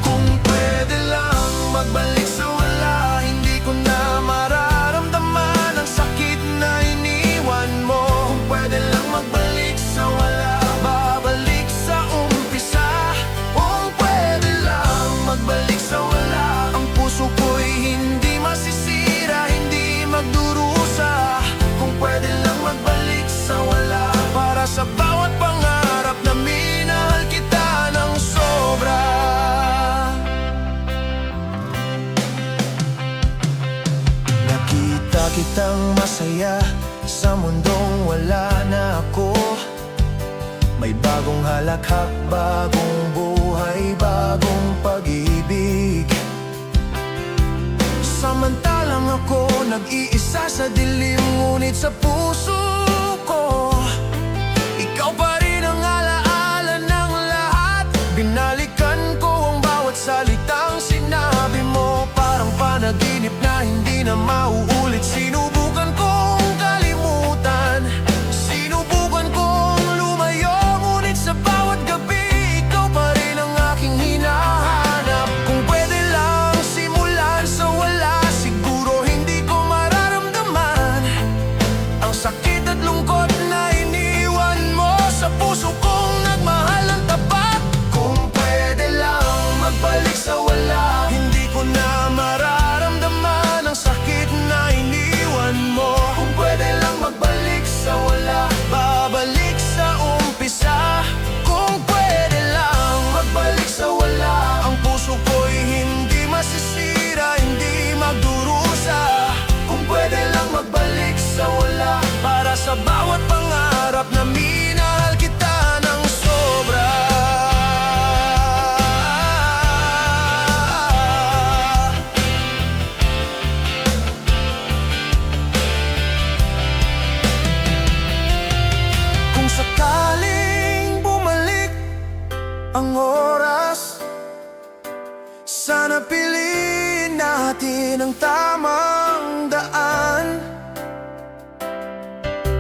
Kung pwede lang magbalik sa wala, hindi ko na mararamdaman ang sakit na iniwan mo. Kung pwede lang magbalik sa wala, babalik sa umpisa. Kung pwede lang magbalik sa wala, ang puso ko'y hindi masisira, hindi magdurusa. Kung pwede lang magbalik sa wala, para sa bawat pangarap na minahal kita ng sobra. Nakita kitang masaya sa mundong wala na ako. May bagong halakhak, bagong buhay, bagong pag-ibig. Samantalang ako nag-iisa sa dilim, ngunit sa puso ko ikaw pa rin ang alaala ng lahat. Binalikan ko ang bawat salitang sinabi mo, parang panaginip na hindi na mauulit. Sinubukan kong kalimutan, sinubukan kong lumayo, ngunit sa bawat gabi ikaw pa rin ang aking hinahanap. Kung pwede lang simulan sa wala, siguro hindi ko mararamdaman ang sakit at lungkot na iniwan mo sa puso kong nagmahal ng tapat. Kung pwede lang magbalik sa wala, hindi ko na mararamdaman ang sakit na iniwan mo. Kung pwede lang magbalik sa wala, babalik sa umpisa. Kung pwede lang magbalik sa wala, ang puso ko'y hindi masisira, hindi magdurusa. Kung pwede lang magbalik sa wala, para sa bawat pangarap na minahal kita ng sobra. Kung sakaling bumalik ang oras, sana piliin natin ang tamang daan.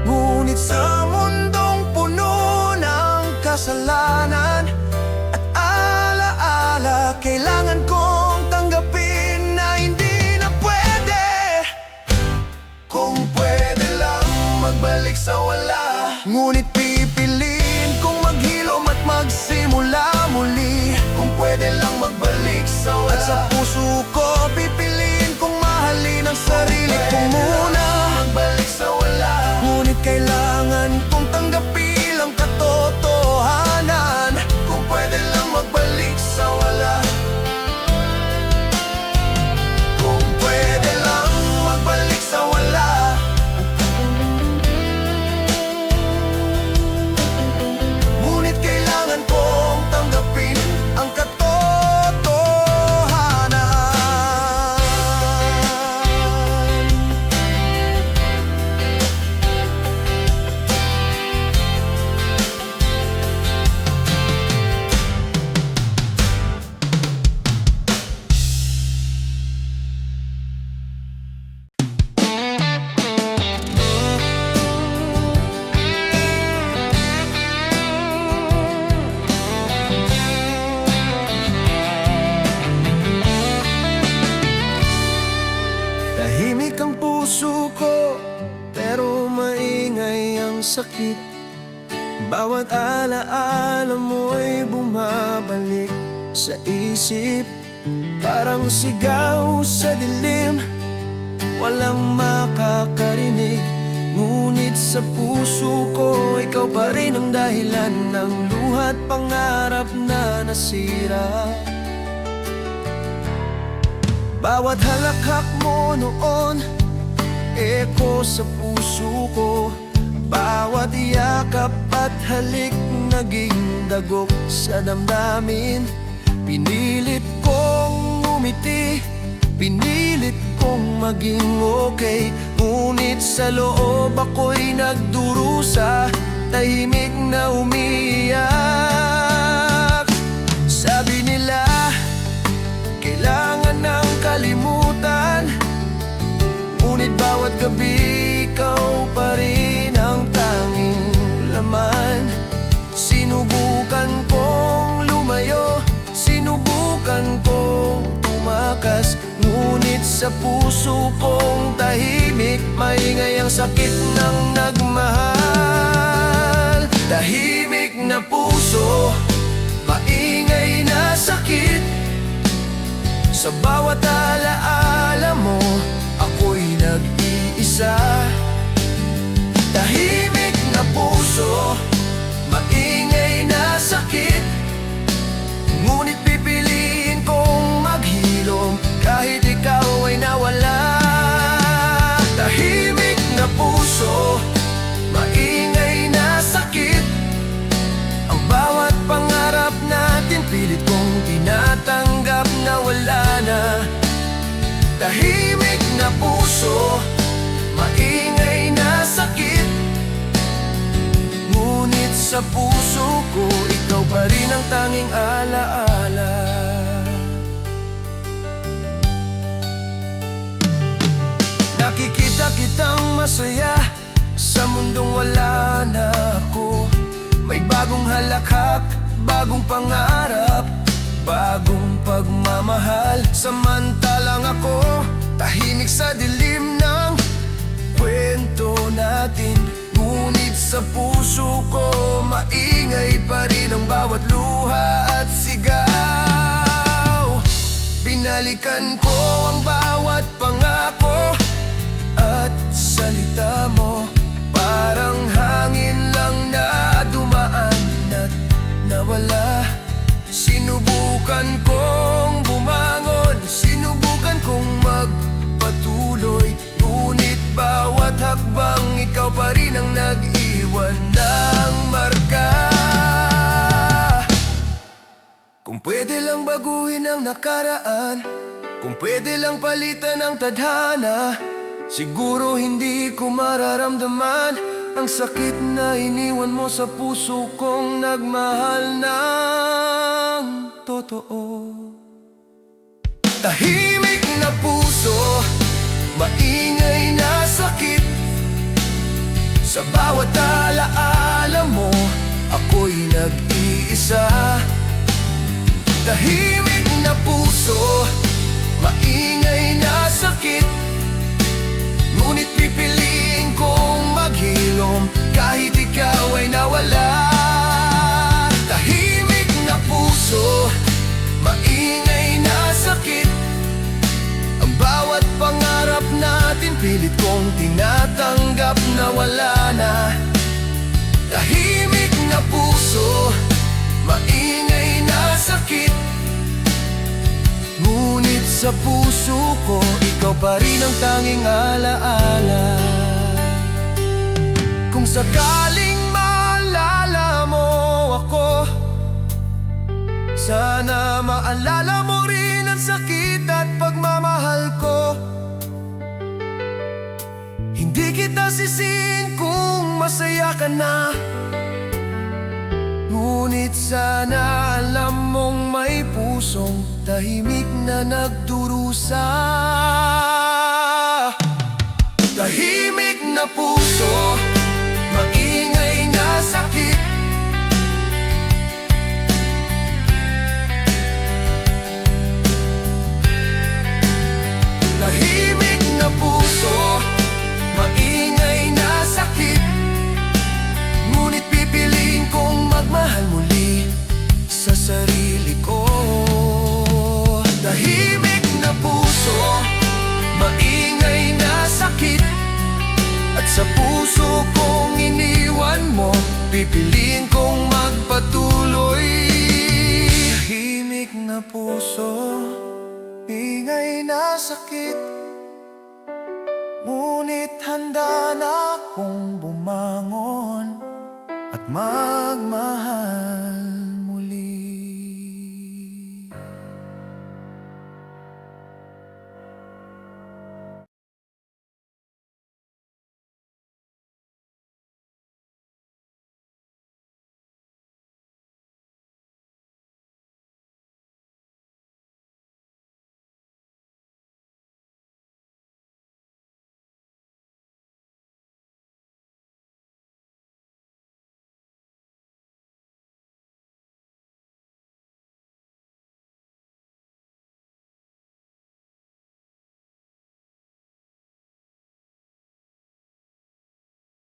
Ngunit sa mundong puno ng kasalanan at alaala, kailangan kong tanggapin na hindi na pwede. Kung pwede lang magbalik sa wala, ngunit pipiliin kong maghilom at magsimula muli. Kung pwede lang magbalik sa wala, at sa puso ko pipiliin kong mahalin ang sarili ko muna. Magbalik sa wala, ngunit kailangan kong tanggapin ang katotohanan. Kung pwede lang magbalik sa wala, kung pwede lang magbalik sa wala, ngunit kailangan kong tanggapin ang katotohanan. Tahimik ang puso ko, pero maingay ang sakit. Bawat alaala mo'y bumabalik sa isip, parang sigaw sa dilim, walang makakarinig. Ngunit sa puso ko, ikaw pa rin ang dahilan ng luha't pangarap na nasira. Bawat halakhak mo noon, eko sa puso ko. Bawat yakap at halik, naging dagok sa damdamin. Pinilit kong umiti, pinilit kong maging okay. Ngunit sa loob ako'y nagdurusa. tahimik na umiiyak. Sabi nila, kailangan ng kalimutan, ngunit bawat gabi ikaw pa rin ang tanging laman. Sinubukan kong lumayo, sinubukan kong tumakas, ngunit sa puso kong tahimik, maingay ang sakit ng nagmahal. Tahimik na puso, maingay na sakit. Sa bawat alaala mo, ako'y nag-iisa. Tahimik na puso, maingay na sakit, ngunit pipiliin kong maghilom kahit ikaw ay nawala. Tahimik na puso, maingay na sakit. Ang bawat pangarap natin pilit kong tinatanggap na wala na. Tahimik na puso, maingay na sakit, ngunit sa puso ko, ikaw pa rin ang tanging alaala. Nakikita kitang masaya sa mundong wala na ako. May bagong halakhak, bagong pangarap, bagong pagmamahal. Samantalang ako, tahimik sa dilim ng kwento natin, ngunit sa puso ko, maingay pa rin ang bawat luha at sigaw. Binalikan ko ang bawat pangako at salita mo, parang hangin lang na dumaan at nawala. Sinubukan kong bumangon, sinubukan kong magpatuloy, ngunit bawat hakbang ikaw pa rin ang nag-iwan ng marka. Kung pwede lang baguhin ang nakaraan, kung pwede lang palitan ang tadhana, siguro hindi ko mararamdaman ang sakit na iniwan mo sa puso kong nagmahal ng totoo. Tahimik na puso, maingay na sakit. Sa bawat alaala mo, ako'y nag-iisa. Tahimik na puso, maingay na sakit, ngunit pipiliin kong maghilom kahit ikaw ay nawala. Tahimik na puso, maingay na sakit. Ang bawat pangarap natin pilit kong tinatanggap na wala na. Tahimik na puso, maingay na sakit, ngunit sa puso ko, ikaw pa rin ang tanging alaala. Kung sakaling maalala mo ako, sana maalala mo rin ang sakit at pagmamahal ko. Hindi kita sisihin kung masaya ka na, ngunit sana alam mong may pusong tahimik na nagdurusa. Tahimik na puso, maingay na sakit. Tahimik na puso, maingay na sakit, ngunit pipiliin kong magmahal muli sa sarili ko. Tahimik na puso, maingay na sakit, at sa puso kong iniwan mo, pipiliin kong magpatuloy. Tahimik na puso, ingay na sakit, ngunit handa na akong bumangon at magmahal.